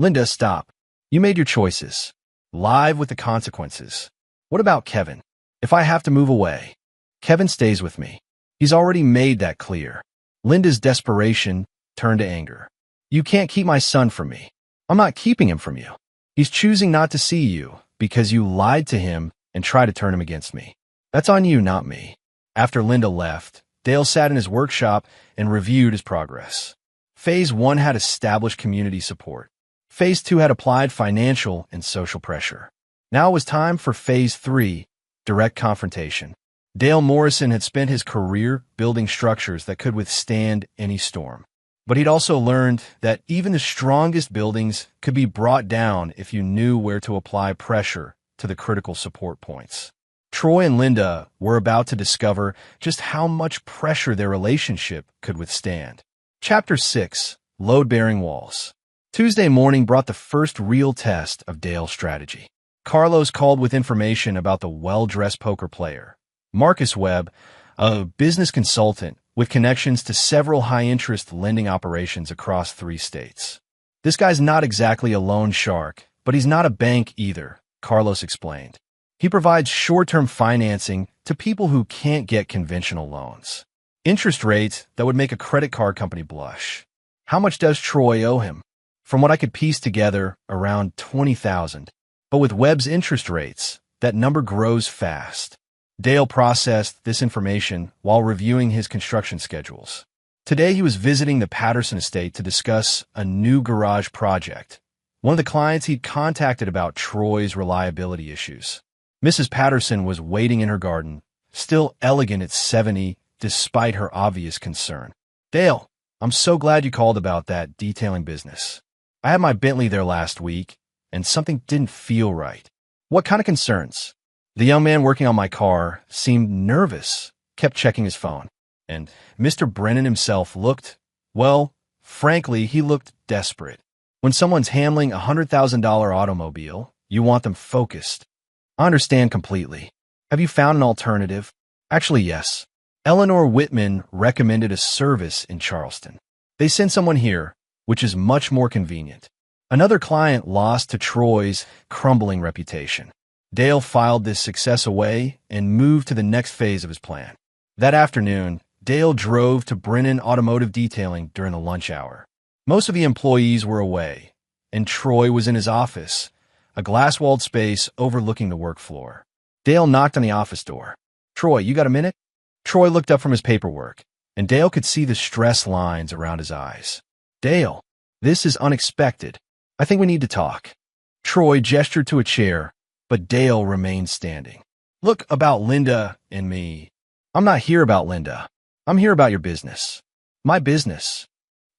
Linda, stop. You made your choices. Live with the consequences. What about Kevin? If I have to move away, Kevin stays with me. He's already made that clear. Linda's desperation turned to anger. You can't keep my son from me. I'm not keeping him from you. He's choosing not to see you because you lied to him and tried to turn him against me. That's on you, not me. After Linda left, Dale sat in his workshop and reviewed his progress. Phase 1 had established community support. Phase 2 had applied financial and social pressure. Now it was time for Phase 3, direct confrontation. Dale Morrison had spent his career building structures that could withstand any storm. But he'd also learned that even the strongest buildings could be brought down if you knew where to apply pressure to the critical support points. Troy and Linda were about to discover just how much pressure their relationship could withstand. Chapter 6, Load-Bearing Walls. Tuesday morning brought the first real test of Dale's strategy. Carlos called with information about the well-dressed poker player. Marcus Webb, a business consultant with connections to several high-interest lending operations across 3 states. This guy's not exactly a loan shark, but he's not a bank either, Carlos explained. He provides short-term financing to people who can't get conventional loans. Interest rates that would make a credit card company blush. How much does Troy owe him? From what I could piece together, around $20,000. But with Webb's interest rates, that number grows fast. Dale processed this information while reviewing his construction schedules. Today he was visiting the Patterson estate to discuss a new garage project. One of the clients he'd contacted about Troy's reliability issues. Mrs. Patterson was waiting in her garden, still elegant at 70, despite her obvious concern. Dale, I'm so glad you called about that detailing business. I had my Bentley there last week, and something didn't feel right. What kind of concerns? The young man working on my car seemed nervous, kept checking his phone. And Mr. Brennan himself looked, well, frankly, he looked desperate. When someone's handling a $100,000 automobile, you want them focused. I understand completely. Have you found an alternative? Actually, yes. Eleanor Whitman recommended a service in Charleston. They sent someone here, which is much more convenient. Another client lost to Troy's crumbling reputation. Dale filed this success away and moved to the next phase of his plan. That afternoon, Dale drove to Brennan Automotive Detailing during the lunch hour. Most of the employees were away, and Troy was in his office, a glass-walled space overlooking the work floor. Dale knocked on the office door. Troy, you got a minute? Troy looked up from his paperwork, and Dale could see the stress lines around his eyes. Dale, this is unexpected. I think we need to talk. Troy gestured to a chair, but Dale remained standing. Look, about Linda and me. I'm not here about Linda. I'm here about your business. My business.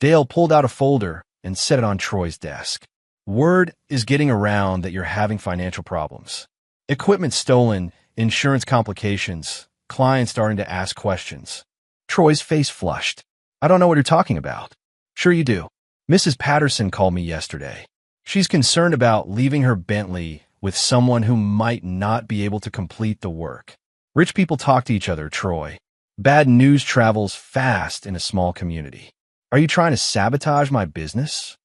Dale pulled out a folder and set it on Troy's desk. Word is getting around that you're having financial problems. Equipment stolen, insurance complications, clients starting to ask questions. Troy's face flushed. I don't know what you're talking about. Sure you do. Mrs. Patterson called me yesterday. She's concerned about leaving her Bentley with someone who might not be able to complete the work. Rich people talk to each other, Troy. Bad news travels fast in a small community. Are you trying to sabotage my business?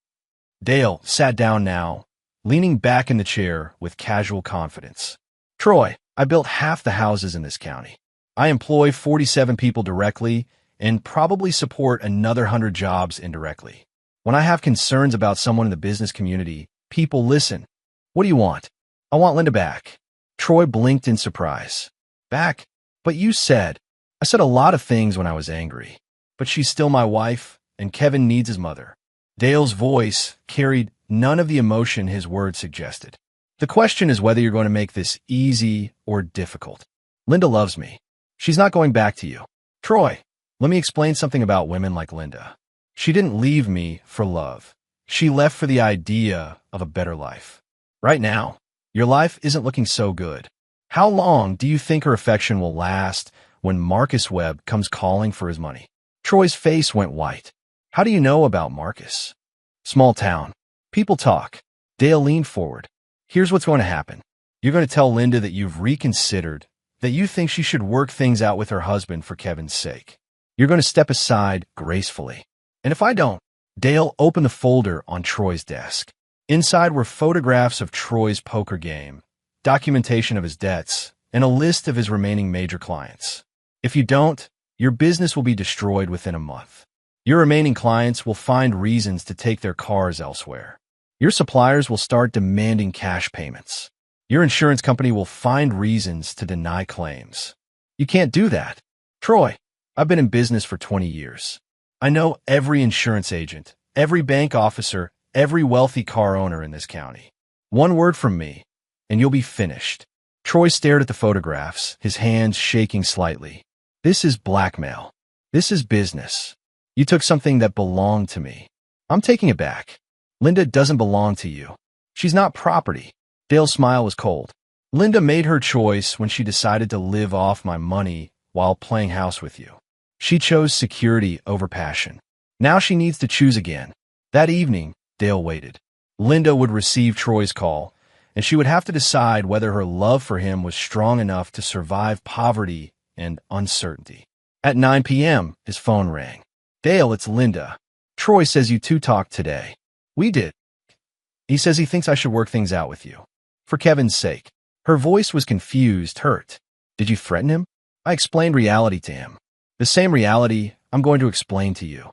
Dale sat down now, leaning back in the chair with casual confidence. Troy, I built half the houses in this county. I employ 47 people directly and probably support another 100 jobs indirectly. When I have concerns about someone in the business community, people listen. What do you want? I want Linda back. Troy blinked in surprise. Back? But you said. I said a lot of things when I was angry. But she's still my wife, and Kevin needs his mother. Dale's voice carried none of the emotion his words suggested. The question is whether you're going to make this easy or difficult. Linda loves me. She's not going back to you. Troy, let me explain something about women like Linda. She didn't leave me for love. She left for the idea of a better life. Right now, your life isn't looking so good. How long do you think her affection will last when Marcus Webb comes calling for his money? Troy's face went white. How do you know about Marcus? Small town. People talk. Dale leaned forward. Here's what's going to happen. You're going to tell Linda that you've reconsidered, that you think she should work things out with her husband for Kevin's sake. You're going to step aside gracefully. And if I don't, Dale opened the folder on Troy's desk. Inside were photographs of Troy's poker game, documentation of his debts, and a list of his remaining major clients. If you don't, your business will be destroyed within a month. Your remaining clients will find reasons to take their cars elsewhere. Your suppliers will start demanding cash payments. Your insurance company will find reasons to deny claims. You can't do that. Troy, I've been in business for 20 years. I know every insurance agent, every bank officer, every wealthy car owner in this county. One word from me, and you'll be finished. Troy stared at the photographs, his hands shaking slightly. This is blackmail. This is business. You took something that belonged to me. I'm taking it back. Linda doesn't belong to you. She's not property. Dale's smile was cold. Linda made her choice when she decided to live off my money while playing house with you. She chose security over passion. Now she needs to choose again. That evening, Dale waited. Linda would receive Troy's call, and she would have to decide whether her love for him was strong enough to survive poverty and uncertainty. At 9 p.m., his phone rang. Dale, it's Linda. Troy says you two talked today. We did. He says he thinks I should work things out with you. For Kevin's sake. Her voice was confused, hurt. Did you threaten him? I explained reality to him. The same reality I'm going to explain to you.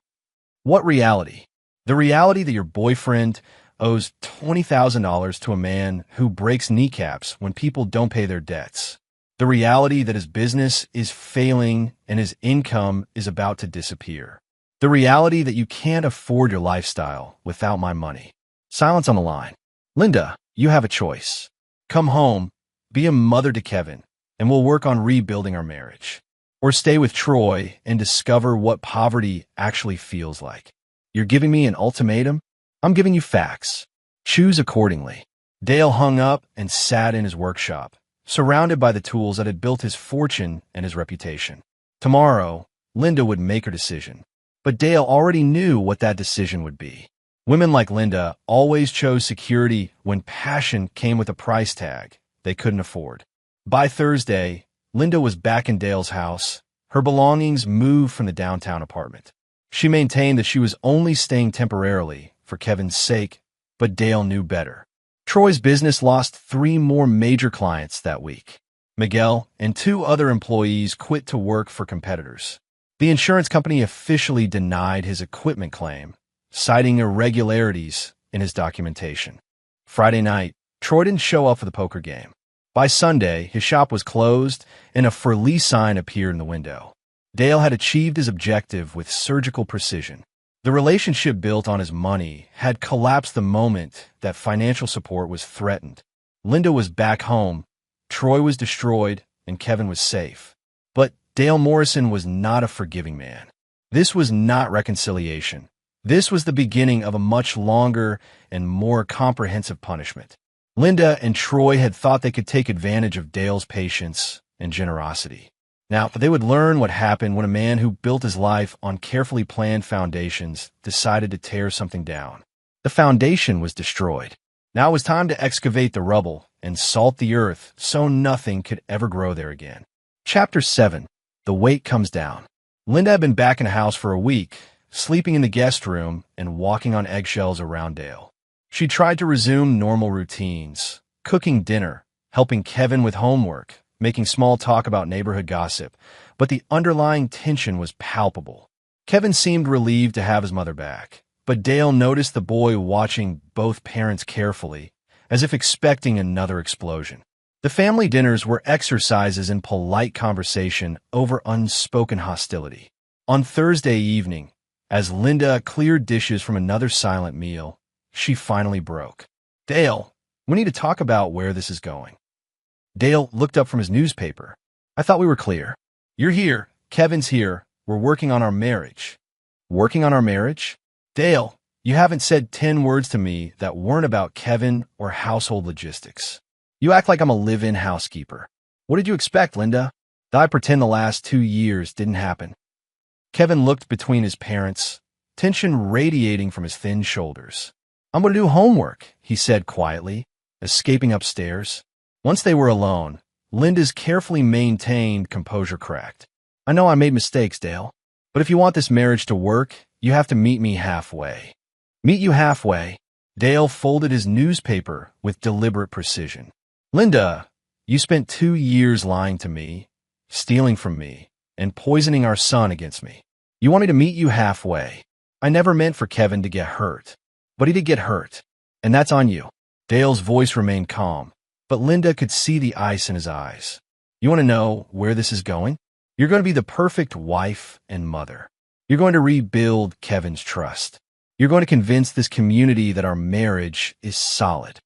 What reality? The reality that your boyfriend owes $20,000 to a man who breaks kneecaps when people don't pay their debts. The reality that his business is failing and his income is about to disappear. The reality that you can't afford your lifestyle without my money. Silence on the line. Linda, you have a choice. Come home, be a mother to Kevin, and we'll work on rebuilding our marriage. Or stay with Troy and discover what poverty actually feels like. You're giving me an ultimatum? I'm giving you facts. Choose accordingly. Dale hung up and sat in his workshop, surrounded by the tools that had built his fortune and his reputation. Tomorrow, Linda would make her decision. But Dale already knew what that decision would be. Women like Linda always chose security when passion came with a price tag they couldn't afford. By Thursday, Linda was back in Dale's house. Her belongings moved from the downtown apartment. She maintained that she was only staying temporarily for Kevin's sake, but Dale knew better. Troy's business lost 3 more major clients that week. Miguel and 2 other employees quit to work for competitors. The insurance company officially denied his equipment claim, citing irregularities in his documentation. Friday night, Troy didn't show up for the poker game. By Sunday, his shop was closed and a for lease sign appeared in the window. Dale had achieved his objective with surgical precision. The relationship built on his money had collapsed the moment that financial support was threatened. Linda was back home, Troy was destroyed, and Kevin was safe. But Dale Morrison was not a forgiving man. This was not reconciliation. This was the beginning of a much longer and more comprehensive punishment. Linda and Troy had thought they could take advantage of Dale's patience and generosity. Now, they would learn what happened when a man who built his life on carefully planned foundations decided to tear something down. The foundation was destroyed. Now it was time to excavate the rubble and salt the earth so nothing could ever grow there again. Chapter 7. The Weight Comes Down. Linda had been back in the house for a week, sleeping in the guest room and walking on eggshells around Dale. She tried to resume normal routines, cooking dinner, helping Kevin with homework, making small talk about neighborhood gossip, but the underlying tension was palpable. Kevin seemed relieved to have his mother back, but Dale noticed the boy watching both parents carefully, as if expecting another explosion. The family dinners were exercises in polite conversation over unspoken hostility. On Thursday evening, as Linda cleared dishes from another silent meal, she finally broke. Dale, we need to talk about where this is going. Dale looked up from his newspaper. I thought we were clear. You're here. Kevin's here. We're working on our marriage. Working on our marriage? Dale, you haven't said 10 words to me that weren't about Kevin or household logistics. You act like I'm a live-in housekeeper. What did you expect, Linda? That I pretend the last 2 years didn't happen. Kevin looked between his parents, tension radiating from his thin shoulders. I'm going to do homework, he said quietly, escaping upstairs. Once they were alone, Linda's carefully maintained composure cracked. I know I made mistakes, Dale, but if you want this marriage to work, you have to meet me halfway. Meet you halfway? Dale folded his newspaper with deliberate precision. Linda, you spent 2 years lying to me, stealing from me, and poisoning our son against me. You want me to meet you halfway. I never meant for Kevin to get hurt, but he did get hurt, and that's on you. Dale's voice remained calm, but Linda could see the ice in his eyes. You want to know where this is going? You're going to be the perfect wife and mother. You're going to rebuild Kevin's trust. You're going to convince this community that our marriage is solid.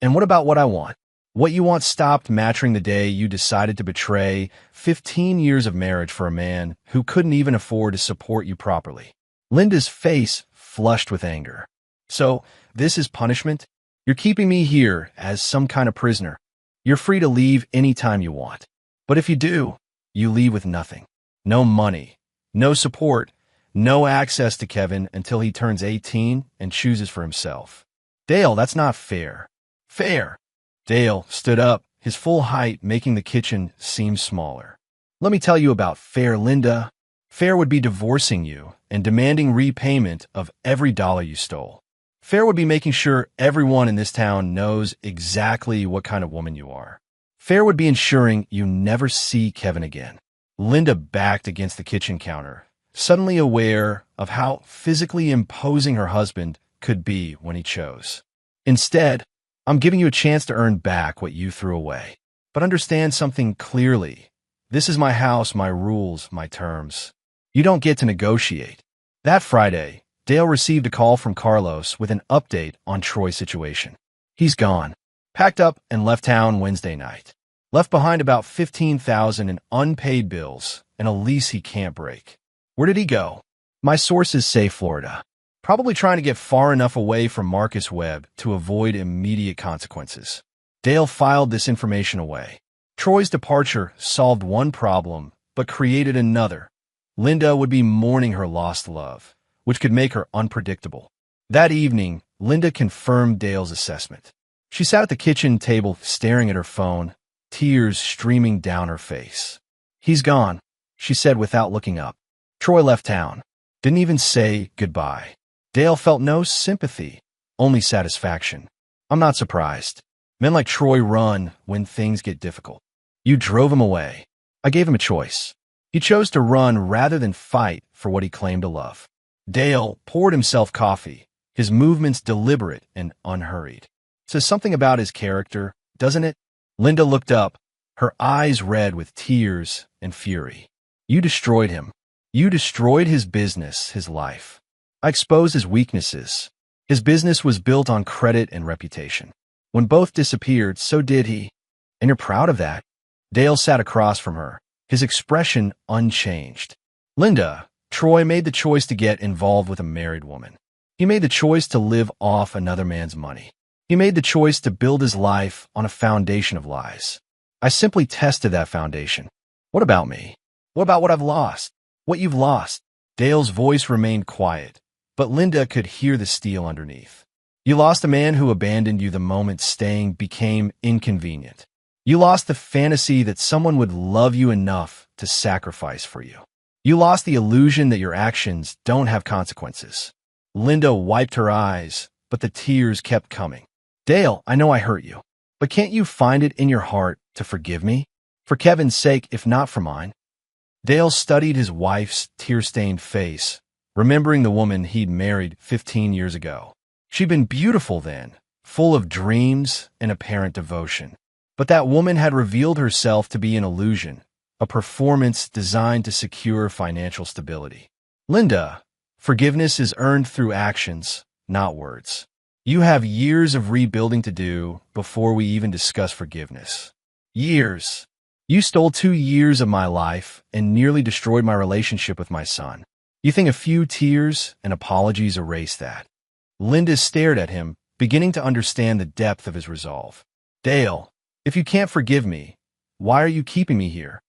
And what about what I want? What you want stopped matching the day you decided to betray 15 years of marriage for a man who couldn't even afford to support you properly. Linda's face flushed with anger. So, this is punishment? You're keeping me here as some kind of prisoner. You're free to leave any time you want. But if you do, you leave with nothing. No money, no support, no access to Kevin until he turns 18 and chooses for himself. Dale, that's not fair. Fair. Dale stood up, his full height making the kitchen seem smaller. Let me tell you about fair, Linda. Fair would be divorcing you and demanding repayment of every dollar you stole. Fair would be making sure everyone in this town knows exactly what kind of woman you are. Fair would be ensuring you never see Kevin again. Linda backed against the kitchen counter, suddenly aware of how physically imposing her husband could be when he chose. Instead, I'm giving you a chance to earn back what you threw away. But understand something clearly. This is my house, my rules, my terms. You don't get to negotiate. That Friday, Dale received a call from Carlos with an update on Troy's situation. He's gone. Packed up and left town Wednesday night. Left behind about $15,000 in unpaid bills and a lease he can't break. Where did he go? My sources say Florida. Probably trying to get far enough away from Marcus Webb to avoid immediate consequences. Dale filed this information away. Troy's departure solved one problem, but created another. Linda would be mourning her lost love, which could make her unpredictable. That evening, Linda confirmed Dale's assessment. She sat at the kitchen table staring at her phone, tears streaming down her face. He's gone, she said without looking up. Troy left town. Didn't even say goodbye. Dale felt no sympathy, only satisfaction. I'm not surprised. Men like Troy run when things get difficult. You drove him away. I gave him a choice. He chose to run rather than fight for what he claimed to love. Dale poured himself coffee, his movements deliberate and unhurried. Says something about his character, doesn't it? Linda looked up, her eyes red with tears and fury. You destroyed him. You destroyed his business, his life. I exposed his weaknesses. His business was built on credit and reputation. When both disappeared, so did he. And you're proud of that. Dale sat across from her, his expression unchanged. Linda, Troy made the choice to get involved with a married woman. He made the choice to live off another man's money. He made the choice to build his life on a foundation of lies. I simply tested that foundation. What about me? What about what I've lost? What you've lost? Dale's voice remained quiet, but Linda could hear the steel underneath. You lost a man who abandoned you the moment staying became inconvenient. You lost the fantasy that someone would love you enough to sacrifice for you. You lost the illusion that your actions don't have consequences. Linda wiped her eyes, but the tears kept coming. Dale, I know I hurt you, but can't you find it in your heart to forgive me? For Kevin's sake, if not for mine. Dale studied his wife's tear-stained face, remembering the woman he'd married 15 years ago. She'd been beautiful then, full of dreams and apparent devotion. But that woman had revealed herself to be an illusion, a performance designed to secure financial stability. Linda, forgiveness is earned through actions, not words. You have years of rebuilding to do before we even discuss forgiveness. Years. You stole 2 years of my life and nearly destroyed my relationship with my son. You think a few tears and apologies erase that? Linda stared at him, beginning to understand the depth of his resolve. Dale, if you can't forgive me, why are you keeping me here?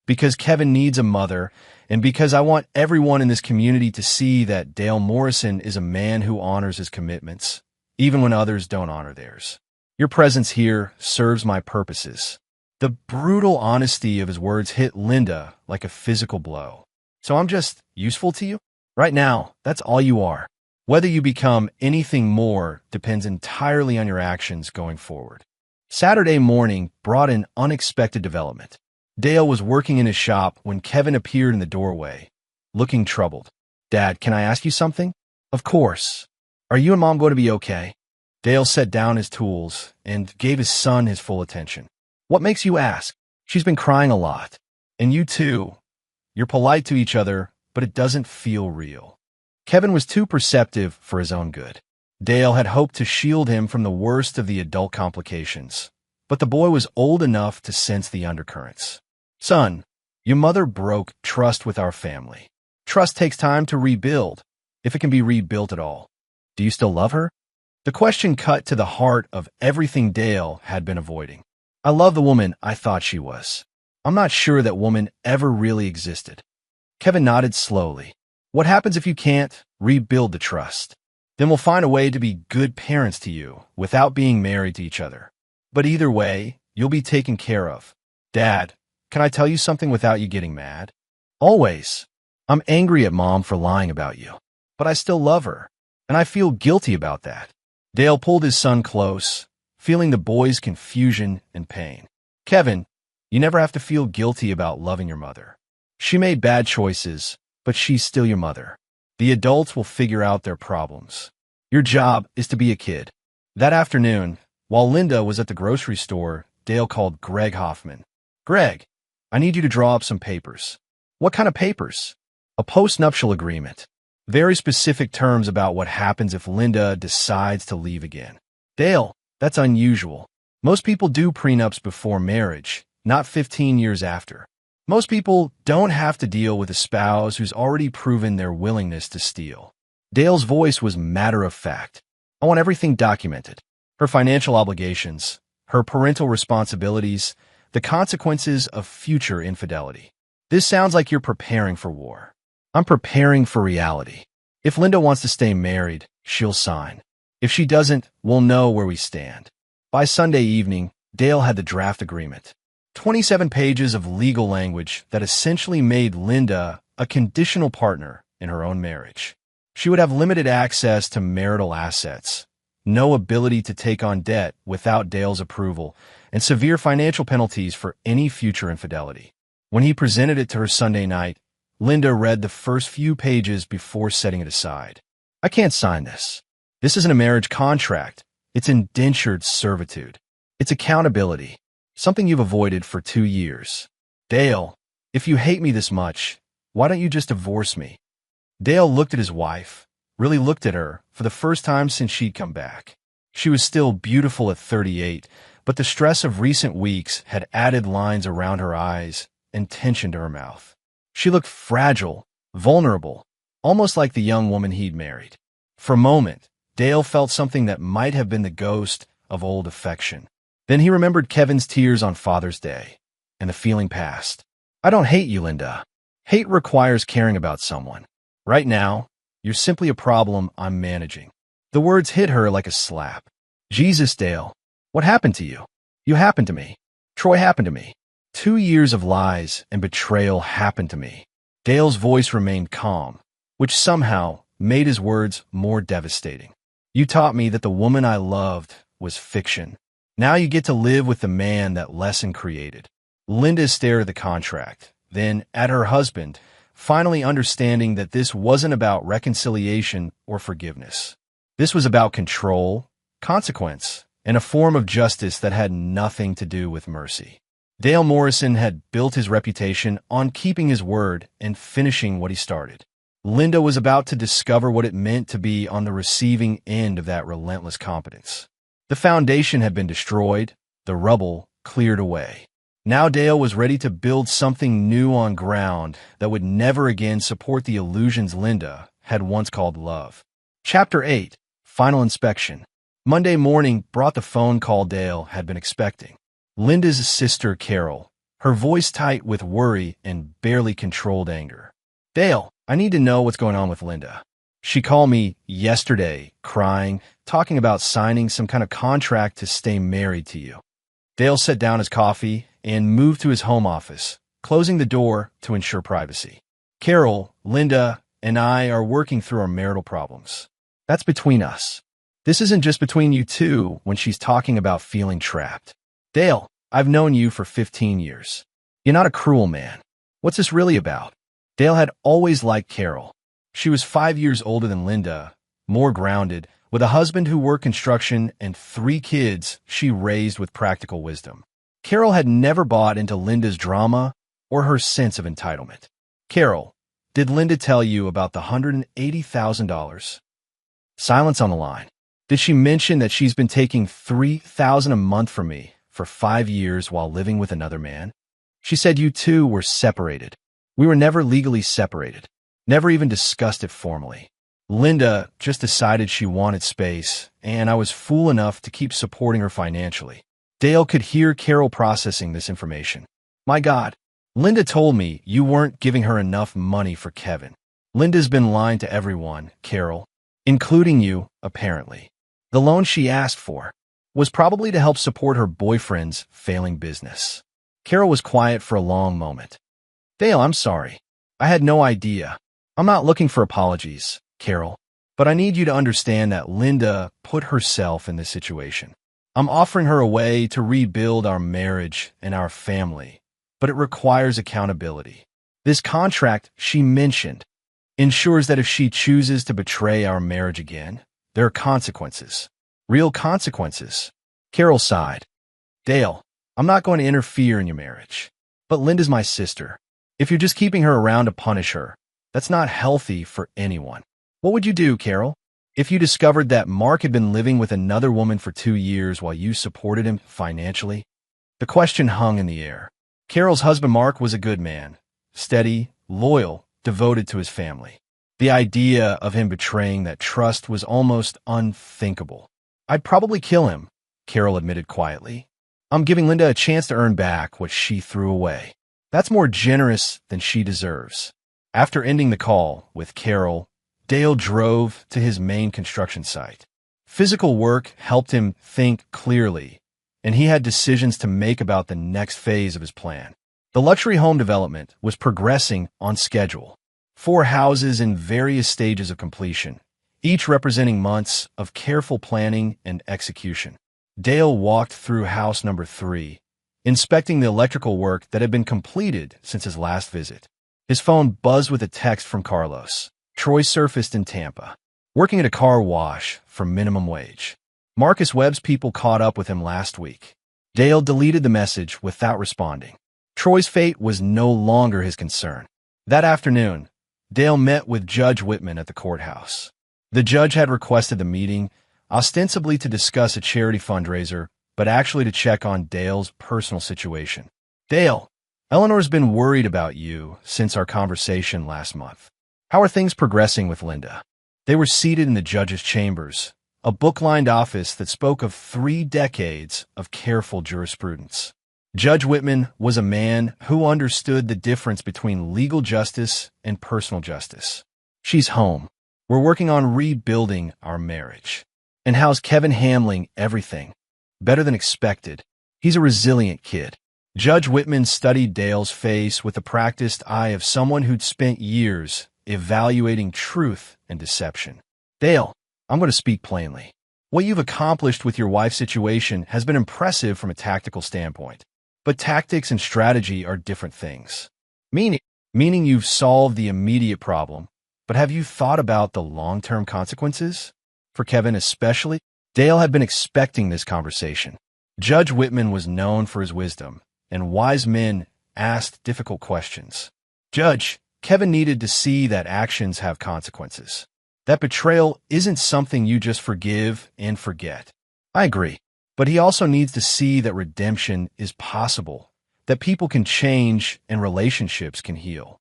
Because Kevin needs a mother, and because I want everyone in this community to see that Dale Morrison is a man who honors his commitments, even when others don't honor theirs. Your presence here serves my purposes. The brutal honesty of his words hit Linda like a physical blow. So I'm just useful to you? Right now, that's all you are. Whether you become anything more depends entirely on your actions going forward. Saturday morning brought an unexpected development. Dale was working in his shop when Kevin appeared in the doorway, looking troubled. "Dad, can I ask you something?" "Of course. Are you and Mom going to be okay?" Dale set down his tools and gave his son his full attention. "What makes you ask?" "She's been crying a lot. And you too. You're polite to each other, but it doesn't feel real." Kevin was too perceptive for his own good. Dale had hoped to shield him from the worst of the adult complications, but the boy was old enough to sense the undercurrents. "Son, your mother broke trust with our family. Trust takes time to rebuild, if it can be rebuilt at all. Do you still love her?" The question cut to the heart of everything Dale had been avoiding. "I love the woman I thought she was. I'm not sure that woman ever really existed." Kevin nodded slowly. "What happens if you can't rebuild the trust? Then we'll find a way to be good parents to you without being married to each other. But either way, you'll be taken care of. Dad, can I tell you something without you getting mad?" "Always. I'm angry at Mom for lying about you, but I still love her, and I feel guilty about that." Dale pulled his son close, feeling the boy's confusion and pain. "Kevin, you never have to feel guilty about loving your mother. She made bad choices, but she's still your mother. The adults will figure out their problems. Your job is to be a kid." That afternoon, while Linda was at the grocery store, Dale called Greg Hoffman. "Greg, I need you to draw up some papers." "What kind of papers?" "A post-nuptial agreement. Very specific terms about what happens if Linda decides to leave again." "Dale, that's unusual. Most people do prenups before marriage, not 15 years after. Most people don't have to deal with a spouse who's already proven their willingness to steal." Dale's voice was matter-of-fact. "I want everything documented. Her financial obligations, her parental responsibilities, the consequences of future infidelity. This sounds like you're preparing for war." "I'm preparing for reality. If Linda wants to stay married, she'll sign. If she doesn't, we'll know where we stand." By Sunday evening, Dale had the draft agreement. 27 pages of legal language that essentially made Linda a conditional partner in her own marriage. She would have limited access to marital assets, no ability to take on debt without Dale's approval, and severe financial penalties for any future infidelity. When he presented it to her Sunday night, Linda read the first few pages before setting it aside. "I can't sign this. This isn't a marriage contract. It's indentured servitude. It's accountability. Something you've avoided for 2 years. Dale, if you hate me this much, why don't you just divorce me?" Dale looked at his wife, really looked at her, for the first time since she'd come back. She was still beautiful at 38, but the stress of recent weeks had added lines around her eyes and tension to her mouth. She looked fragile, vulnerable, almost like the young woman he'd married. For a moment, Dale felt something that might have been the ghost of old affection. Then he remembered Kevin's tears on Father's Day, and the feeling passed. "I don't hate you, Linda. Hate requires caring about someone. Right now, you're simply a problem I'm managing." The words hit her like a slap. "Jesus, Dale, what happened to you?" "You happened to me. Troy happened to me. 2 years of lies and betrayal happened to me." Dale's voice remained calm, which somehow made his words more devastating. "You taught me that the woman I loved was fiction. Now you get to live with the man that lesson created." Linda stared at the contract, then at her husband, finally understanding that this wasn't about reconciliation or forgiveness. This was about control, consequence, and a form of justice that had nothing to do with mercy. Dale Morrison had built his reputation on keeping his word and finishing what he started. Linda was about to discover what it meant to be on the receiving end of that relentless competence. The foundation had been destroyed, the rubble cleared away. Now Dale was ready to build something new on ground that would never again support the illusions Linda had once called love. Chapter 8. Final Inspection. Monday morning brought the phone call Dale had been expecting. Linda's sister, Carol, her voice tight with worry and barely controlled anger. "Dale, I need to know what's going on with Linda. She called me yesterday, crying, talking about signing some kind of contract to stay married to you." Dale set down his coffee and moved to his home office, closing the door to ensure privacy. "Carol, Linda, and I are working through our marital problems." That's between us. This isn't just between you two when she's talking about feeling trapped. Dale, I've known you for 15 years. You're not a cruel man. What's this really about? Dale had always liked Carol. She was 5 years older than Linda, more grounded, with a husband who worked construction and 3 kids she raised with practical wisdom. Carol had never bought into Linda's drama or her sense of entitlement. Carol, did Linda tell you about the $180,000? Silence on the line. Did she mention that she's been taking $3,000 a month from me for 5 years while living with another man? She said you two were separated. We were never legally separated. Never even discussed it formally. Linda just decided she wanted space, and I was fool enough to keep supporting her financially. Dale could hear Carol processing this information. My God, Linda told me you weren't giving her enough money for Kevin. Linda's been lying to everyone, Carol, including you, apparently. The loan she asked for was probably to help support her boyfriend's failing business. Carol was quiet for a long moment. Dale, I'm sorry. I had no idea. I'm not looking for apologies, Carol, but I need you to understand that Linda put herself in this situation. I'm offering her a way to rebuild our marriage and our family, but it requires accountability. This contract she mentioned ensures that if she chooses to betray our marriage again, there are consequences. Real consequences. Carol sighed. Dale, I'm not going to interfere in your marriage, but Linda's my sister. If you're just keeping her around to punish her, that's not healthy for anyone. What would you do, Carol, if you discovered that Mark had been living with another woman for 2 years while you supported him financially? The question hung in the air. Carol's husband Mark was a good man, steady, loyal, devoted to his family. The idea of him betraying that trust was almost unthinkable. I'd probably kill him, Carol admitted quietly. I'm giving Linda a chance to earn back what she threw away. That's more generous than she deserves. After ending the call with Carol, Dale drove to his main construction site. Physical work helped him think clearly, and he had decisions to make about the next phase of his plan. The luxury home development was progressing on schedule. 4 houses in various stages of completion, each representing months of careful planning and execution. Dale walked through house number 3, inspecting the electrical work that had been completed since his last visit. His phone buzzed with a text from Carlos. Troy surfaced in Tampa, working at a car wash for minimum wage. Marcus Webb's people caught up with him last week. Dale deleted the message without responding. Troy's fate was no longer his concern. That afternoon, Dale met with Judge Whitman at the courthouse. The judge had requested the meeting, ostensibly to discuss a charity fundraiser, but actually to check on Dale's personal situation. Dale, Eleanor's been worried about you since our conversation last month. How are things progressing with Linda? They were seated in the judge's chambers, a book-lined office that spoke of 3 decades of careful jurisprudence. Judge Whitman was a man who understood the difference between legal justice and personal justice. She's home. We're working on rebuilding our marriage. And how's Kevin handling everything? Better than expected. He's a resilient kid. Judge Whitman studied Dale's face with the practiced eye of someone who'd spent years evaluating truth and deception. Dale, I'm going to speak plainly. What you've accomplished with your wife's situation has been impressive from a tactical standpoint. But tactics and strategy are different things. Meaning you've solved the immediate problem, but have you thought about the long-term consequences? For Kevin especially, Dale had been expecting this conversation. Judge Whitman was known for his wisdom, and wise men asked difficult questions. Judge, Kevin needed to see that actions have consequences. That betrayal isn't something you just forgive and forget. I agree. But he also needs to see that redemption is possible, that people can change and relationships can heal.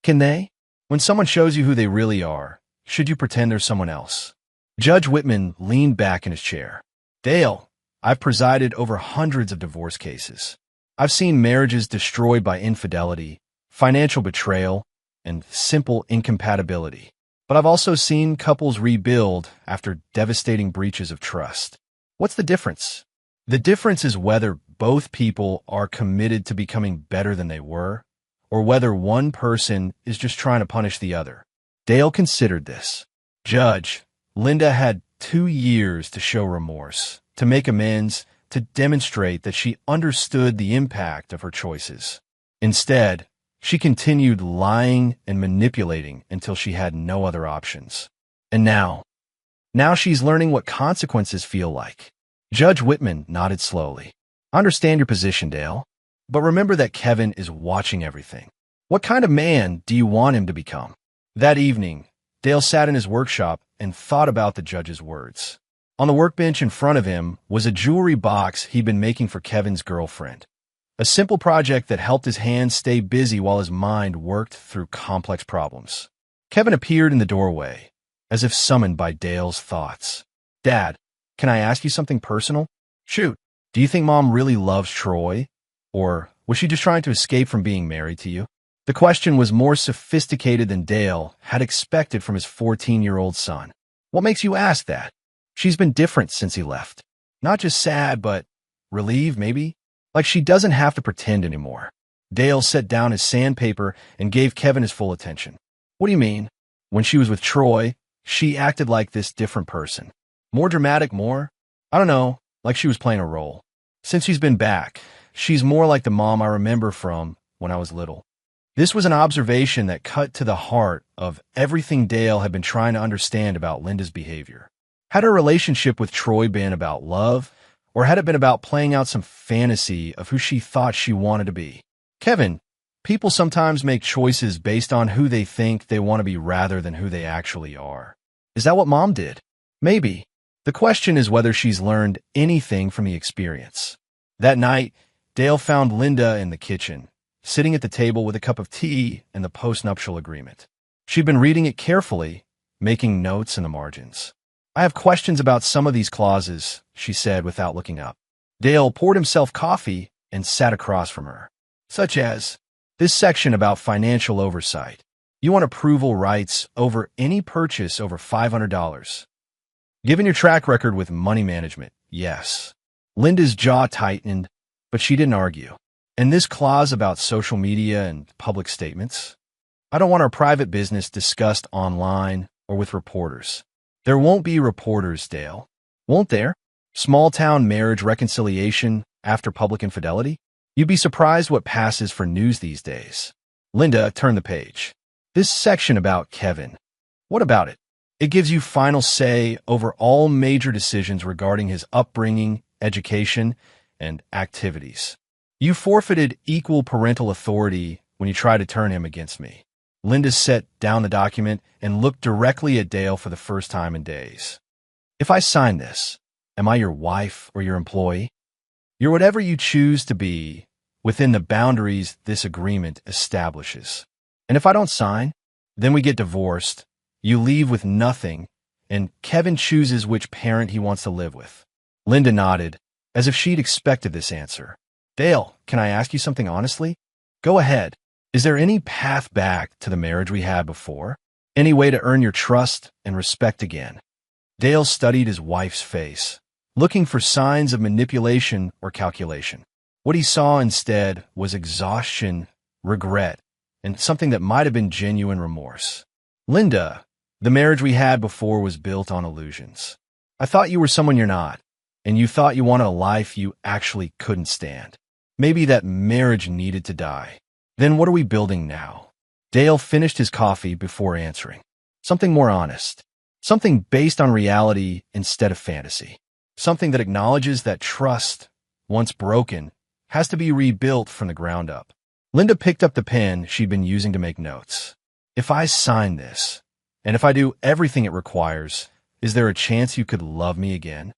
Can they? When someone shows you who they really are, should you pretend they're someone else? Judge Whitman leaned back in his chair. Dale, I've presided over hundreds of divorce cases. I've seen marriages destroyed by infidelity, financial betrayal, and simple incompatibility. But I've also seen couples rebuild after devastating breaches of trust. What's the difference? The difference is whether both people are committed to becoming better than they were, or whether one person is just trying to punish the other. Dale considered this. Judge, Linda had 2 years to show remorse, to make amends, to demonstrate that she understood the impact of her choices. Instead, she continued lying and manipulating until she had no other options. And now she's learning what consequences feel like. Judge Whitman nodded slowly. I understand your position, Dale. But remember that Kevin is watching everything. What kind of man do you want him to become? That evening, Dale sat in his workshop and thought about the judge's words. On the workbench in front of him was a jewelry box he'd been making for Kevin's girlfriend. A simple project that helped his hands stay busy while his mind worked through complex problems. Kevin appeared in the doorway, as if summoned by Dale's thoughts. Dad, can I ask you something personal? Shoot. Do you think Mom really loves Troy? Or was she just trying to escape from being married to you? The question was more sophisticated than Dale had expected from his 14-year-old son. What makes you ask that? She's been different since he left. Not just sad, but relieved, maybe? Like she doesn't have to pretend anymore. Dale set down his sandpaper and gave Kevin his full attention. What do you mean? When she was with Troy, she acted like this different person. More dramatic, more? I don't know, like she was playing a role. Since she's been back, she's more like the mom I remember from when I was little. This was an observation that cut to the heart of everything Dale had been trying to understand about Linda's behavior. Had her relationship with Troy been about love, or had it been about playing out some fantasy of who she thought she wanted to be? Kevin, people sometimes make choices based on who they think they want to be rather than who they actually are. Is that what Mom did? Maybe. The question is whether she's learned anything from the experience. That night, Dale found Linda in the kitchen, sitting at the table with a cup of tea and the postnuptial agreement. She'd been reading it carefully, making notes in the margins. I have questions about some of these clauses, she said without looking up. Dale poured himself coffee and sat across from her. Such as, this section about financial oversight. You want approval rights over any purchase over $500. Given your track record with money management, yes. Linda's jaw tightened, but she didn't argue. And this clause about social media and public statements? I don't want our private business discussed online or with reporters. There won't be reporters, Dale. Won't there? Small-town marriage reconciliation after public infidelity? You'd be surprised what passes for news these days. Linda turned the page. This section about Kevin. What about it? It gives you final say over all major decisions regarding his upbringing, education, and activities. You forfeited equal parental authority when you tried to turn him against me. Linda set down the document and looked directly at Dale for the first time in days. If I sign this, am I your wife or your employee? You're whatever you choose to be within the boundaries this agreement establishes. And if I don't sign, then we get divorced, you leave with nothing, and Kevin chooses which parent he wants to live with. Linda nodded, as if she'd expected this answer. Dale, can I ask you something honestly? Go ahead. Is there any path back to the marriage we had before? Any way to earn your trust and respect again? Dale studied his wife's face, looking for signs of manipulation or calculation. What he saw instead was exhaustion, regret, and something that might have been genuine remorse. Linda, the marriage we had before was built on illusions. I thought you were someone you're not, and you thought you wanted a life you actually couldn't stand. Maybe that marriage needed to die. Then what are we building now? Dale finished his coffee before answering. Something more honest. Something based on reality instead of fantasy. Something that acknowledges that trust, once broken, has to be rebuilt from the ground up. Linda picked up the pen she'd been using to make notes. If I sign this, and if I do everything it requires, is there a chance you could love me again?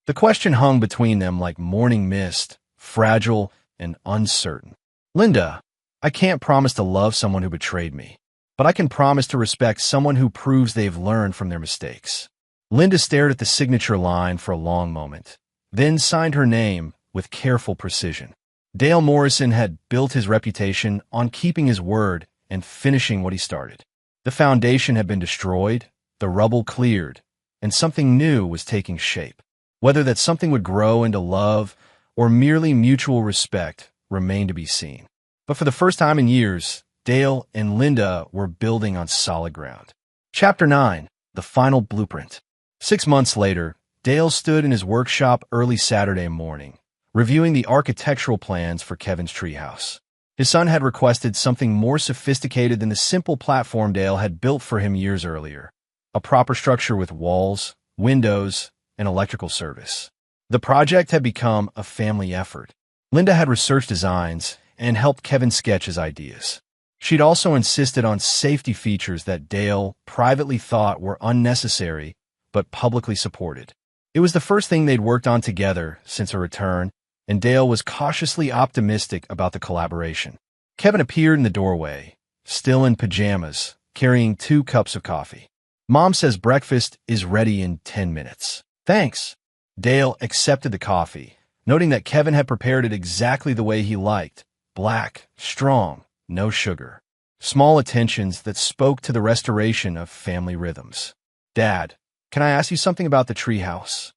The question hung between them like morning mist, fragile and uncertain. Linda, I can't promise to love someone who betrayed me, but I can promise to respect someone who proves they've learned from their mistakes. Linda stared at the signature line for a long moment, then signed her name with careful precision. Dale Morrison had built his reputation on keeping his word and finishing what he started. The foundation had been destroyed, the rubble cleared, and something new was taking shape. Whether that something would grow into love or merely mutual respect remained to be seen. But for the first time in years, Dale and Linda were building on solid ground. Chapter 9, The Final Blueprint. 6 months later, Dale stood in his workshop early Saturday morning, reviewing the architectural plans for Kevin's treehouse. His son had requested something more sophisticated than the simple platform Dale had built for him years earlier, a proper structure with walls, windows, and electrical service. The project had become a family effort. Linda had researched designs and helped Kevin sketch his ideas. She'd also insisted on safety features that Dale privately thought were unnecessary but publicly supported. It was the first thing they'd worked on together since her return, and Dale was cautiously optimistic about the collaboration. Kevin appeared in the doorway, still in pajamas, carrying 2 cups of coffee. "Mom says breakfast is ready in 10 minutes. Thanks." Dale accepted the coffee, noting that Kevin had prepared it exactly the way he liked: black, strong, no sugar. Small attentions that spoke to the restoration of family rhythms. "Dad, can I ask you something about the treehouse?"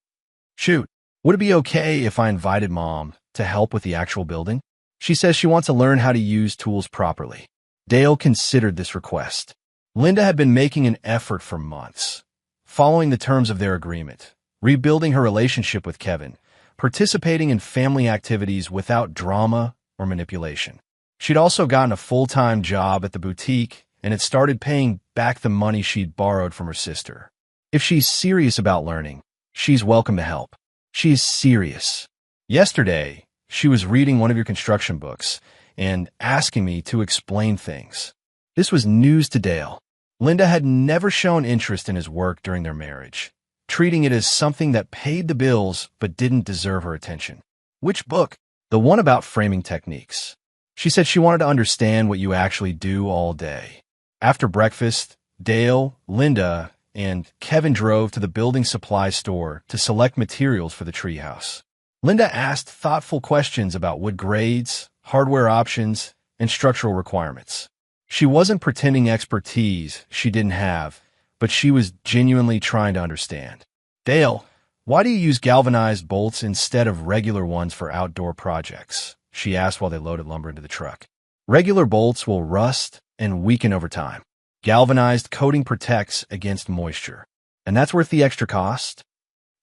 "Shoot. Would it be okay if I invited Mom to help with the actual building? She says she wants to learn how to use tools properly." Dale considered this request. Linda had been making an effort for months, following the terms of their agreement, rebuilding her relationship with Kevin, participating in family activities without drama or manipulation. She'd also gotten a full-time job at the boutique and had started paying back the money she'd borrowed from her sister. If she's serious about learning, she's welcome to help. She is serious. Yesterday, she was reading one of your construction books and asking me to explain things. This was news to Dale. Linda had never shown interest in his work during their marriage, treating it as something that paid the bills but didn't deserve her attention. "Which book?" "The one about framing techniques." She said she wanted to understand what you actually do all day. After breakfast, Dale, Linda, and Kevin drove to the building supply store to select materials for the treehouse. Linda asked thoughtful questions about wood grades, hardware options, and structural requirements. She wasn't pretending expertise she didn't have, but she was genuinely trying to understand. "Dale, why do you use galvanized bolts instead of regular ones for outdoor projects?" she asked while they loaded lumber into the truck. "Regular bolts will rust and weaken over time. Galvanized coating protects against moisture. And that's worth the extra cost?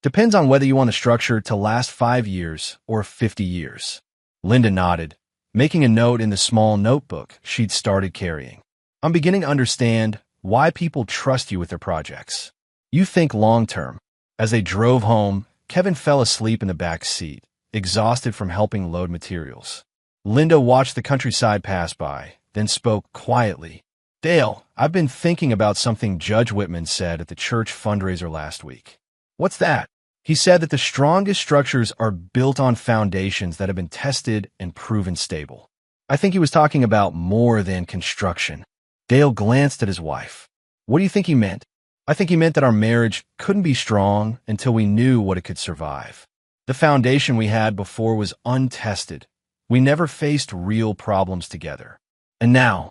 Depends on whether you want a structure to last 5 years or 50 years. Linda nodded, making a note in the small notebook she'd started carrying. "I'm beginning to understand why people trust you with their projects. You think long-term." As they drove home, Kevin fell asleep in the back seat, exhausted from helping load materials. Linda watched the countryside pass by, then spoke quietly. "Dale, I've been thinking about something Judge Whitman said at the church fundraiser last week." "What's that?" "He said that the strongest structures are built on foundations that have been tested and proven stable." I think he was talking about more than construction. Dale glanced at his wife. "What do you think he meant?" "I think he meant that our marriage couldn't be strong until we knew what it could survive. The foundation we had before was untested. We never faced real problems together. And now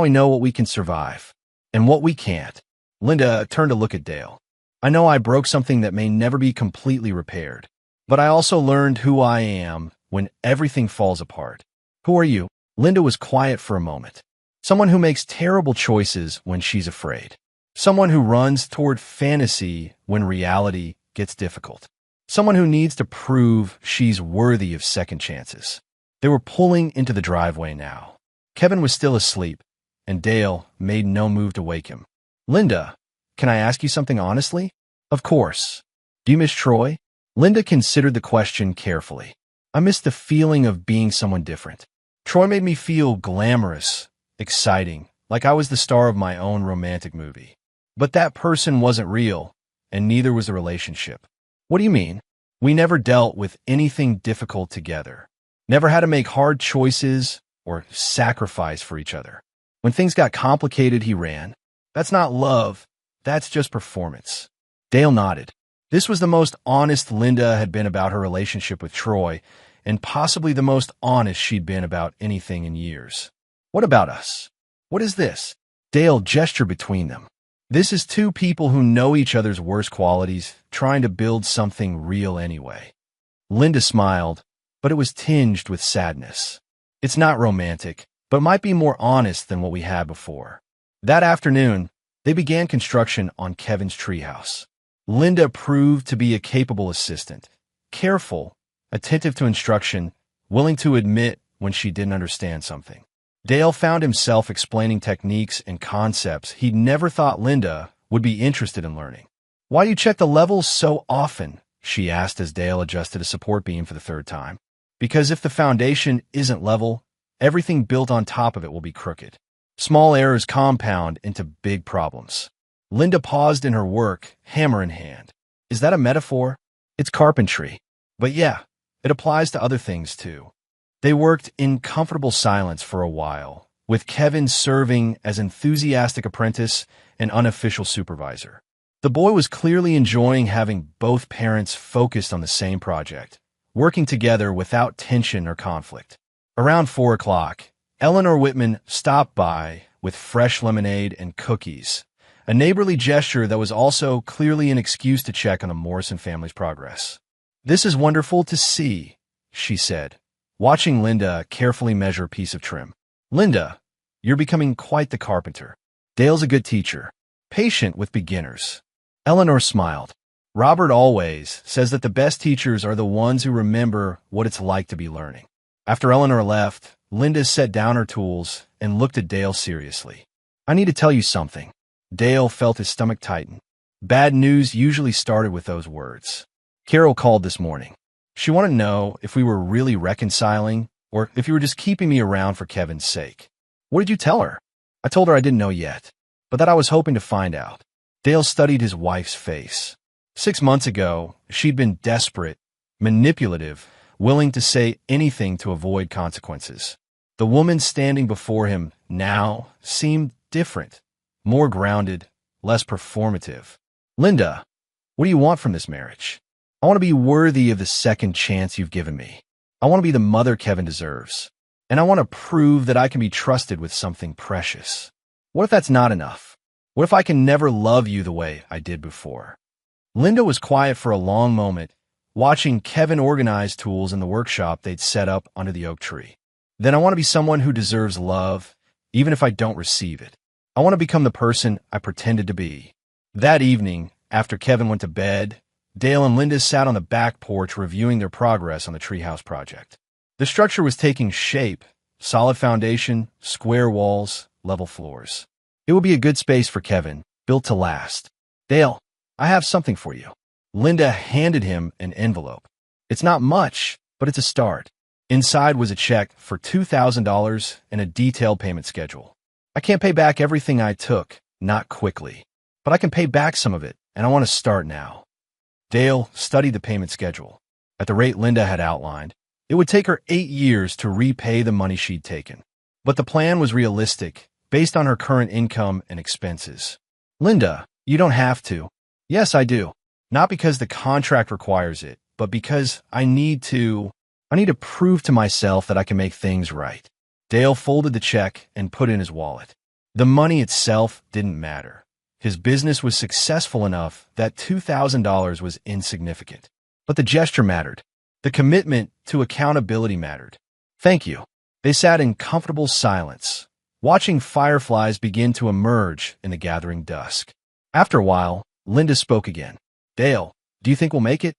we know what we can survive and what we can't." Linda turned to look at Dale. "I know I broke something that may never be completely repaired, but I also learned who I am when everything falls apart." "Who are you?" Linda was quiet for a moment. "Someone who makes terrible choices when she's afraid. Someone who runs toward fantasy when reality gets difficult. Someone who needs to prove she's worthy of second chances." They were pulling into the driveway now. Kevin was still asleep, and Dale made no move to wake him. "Linda, can I ask you something honestly?" "Of course." "Do you miss Troy?" Linda considered the question carefully. "I miss the feeling of being someone different. Troy made me feel glamorous, exciting, like I was the star of my own romantic movie. But that person wasn't real, and neither was the relationship." "What do you mean?" "We never dealt with anything difficult together. Never had to make hard choices or sacrifice for each other. When things got complicated, he ran. That's not love. That's just performance." Dale nodded. This was the most honest Linda had been about her relationship with Troy, and possibly the most honest she'd been about anything in years. "What about us? What is this?" Dale gestured between them. "This is 2 people who know each other's worst qualities, trying to build something real anyway." Linda smiled, but it was tinged with sadness. "It's not romantic, but might be more honest than what we had before." That afternoon, they began construction on Kevin's treehouse. Linda proved to be a capable assistant, careful, attentive to instruction, willing to admit when she didn't understand something. Dale found himself explaining techniques and concepts he'd never thought Linda would be interested in learning. "Why do you check the levels so often?" she asked as Dale adjusted a support beam for the third time. "Because if the foundation isn't level, everything built on top of it will be crooked. Small errors compound into big problems." Linda paused in her work, hammer in hand. "Is that a metaphor?" "It's carpentry. But yeah, it applies to other things too." They worked in comfortable silence for a while, with Kevin serving as enthusiastic apprentice and unofficial supervisor. The boy was clearly enjoying having both parents focused on the same project, working together without tension or conflict. Around 4 o'clock, Eleanor Whitman stopped by with fresh lemonade and cookies, a neighborly gesture that was also clearly an excuse to check on the Morrison family's progress. "This is wonderful to see," she said, watching Linda carefully measure a piece of trim. "Linda, you're becoming quite the carpenter. Dale's a good teacher, patient with beginners." Eleanor smiled. "Robert always says that the best teachers are the ones who remember what it's like to be learning." After Eleanor left, Linda set down her tools and looked at Dale seriously. "I need to tell you something." Dale felt his stomach tighten. Bad news usually started with those words. "Carol called this morning. She wanted to know if we were really reconciling or if you were just keeping me around for Kevin's sake." "What did you tell her?" "I told her I didn't know yet, but that I was hoping to find out." Dale studied his wife's face. 6 months ago, she'd been desperate, manipulative, willing to say anything to avoid consequences. The woman standing before him now seemed different, more grounded, less performative. "Linda, what do you want from this marriage?" "I want to be worthy of the second chance you've given me. I want to be the mother Kevin deserves. And I want to prove that I can be trusted with something precious. What if that's not enough? What if I can never love you the way I did before?" Linda was quiet for a long moment, watching Kevin organize tools in the workshop they'd set up under the oak tree. "Then I want to be someone who deserves love, even if I don't receive it. I want to become the person I pretended to be." That evening, after Kevin went to bed, Dale and Linda sat on the back porch reviewing their progress on the treehouse project. The structure was taking shape: solid foundation, square walls, level floors. It would be a good space for Kevin, built to last. "Dale, I have something for you." Linda handed him an envelope. "It's not much, but it's a start." Inside was a check for $2,000 and a detailed payment schedule. "I can't pay back everything I took, not quickly, but I can pay back some of it, and I want to start now." Dale studied the payment schedule. At the rate Linda had outlined, it would take her 8 years to repay the money she'd taken. But the plan was realistic, based on her current income and expenses. "Linda, you don't have to." "Yes, I do. Not because the contract requires it, but because I need to prove to myself that I can make things right." Dale folded the check and put it in his wallet. The money itself didn't matter. His business was successful enough that $2,000 was insignificant. But the gesture mattered. The commitment to accountability mattered. "Thank you." They sat in comfortable silence, watching fireflies begin to emerge in the gathering dusk. After a while, Linda spoke again. "Dale, do you think we'll make it?"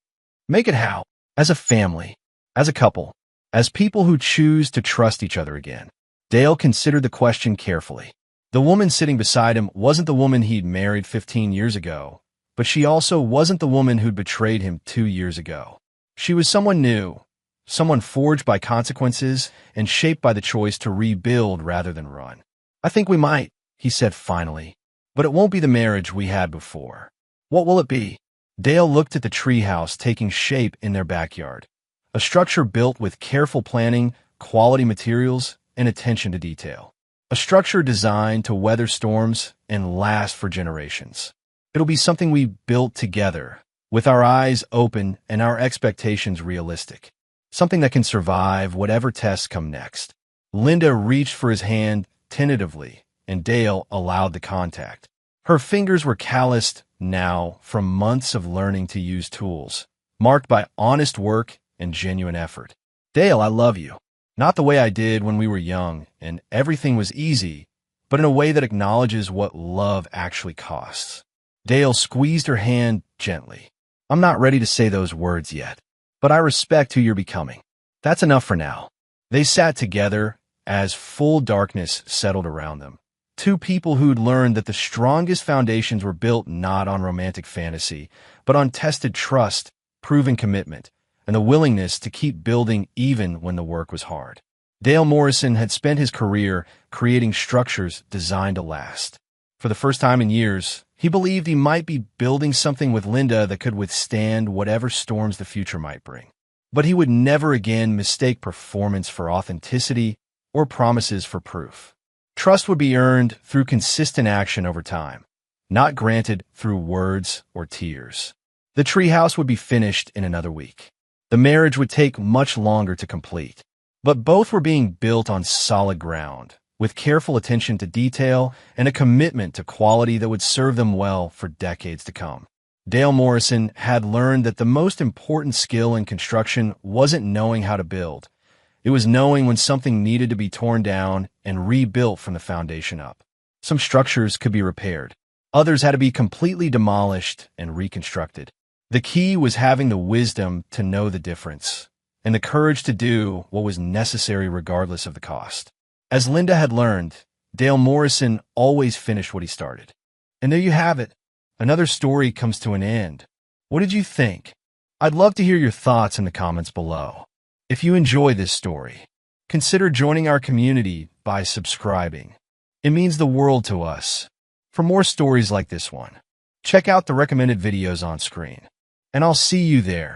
"Make it how?" "As a family, as a couple, as people who choose to trust each other again." Dale considered the question carefully. The woman sitting beside him wasn't the woman he'd married 15 years ago, but she also wasn't the woman who'd betrayed him 2 years ago. She was someone new, someone forged by consequences and shaped by the choice to rebuild rather than run. "I think we might," he said finally, "but it won't be the marriage we had before." "What will it be?" Dale looked at the treehouse taking shape in their backyard, a structure built with careful planning, quality materials, and attention to detail. A structure designed to weather storms and last for generations. It'll be something we built together, with our eyes open and our expectations realistic. Something that can survive whatever tests come next. Linda reached for his hand tentatively, and Dale allowed the contact. Her fingers were calloused now from months of learning to use tools, marked by honest work and genuine effort. "Dale, I love you. Not the way I did when we were young and everything was easy, but in a way that acknowledges what love actually costs." Dale squeezed her hand gently. I'm not ready to say those words yet, but I respect who you're becoming. That's enough for now. They sat together as full darkness settled around them. Two people who'd learned that the strongest foundations were built not on romantic fantasy, but on tested trust, proven commitment, and the willingness to keep building even when the work was hard. Dale Morrison had spent his career creating structures designed to last. For the first time in years, he believed he might be building something with Linda that could withstand whatever storms the future might bring. But he would never again mistake performance for authenticity or promises for proof. Trust would be earned through consistent action over time, not granted through words or tears. The treehouse would be finished in another week. The marriage would take much longer to complete, but both were being built on solid ground, with careful attention to detail and a commitment to quality that would serve them well for decades to come. Dale Morrison had learned that the most important skill in construction wasn't knowing how to build. It was knowing when something needed to be torn down and rebuilt from the foundation up. Some structures could be repaired. Others had to be completely demolished and reconstructed. The key was having the wisdom to know the difference and the courage to do what was necessary regardless of the cost. As Linda had learned, Dale Morrison always finished what he started. And there you have it. Another story comes to an end. What did you think? I'd love to hear your thoughts in the comments below. If you enjoy this story, consider joining our community by subscribing. It means the world to us. For more stories like this one, check out the recommended videos on screen. And I'll see you there.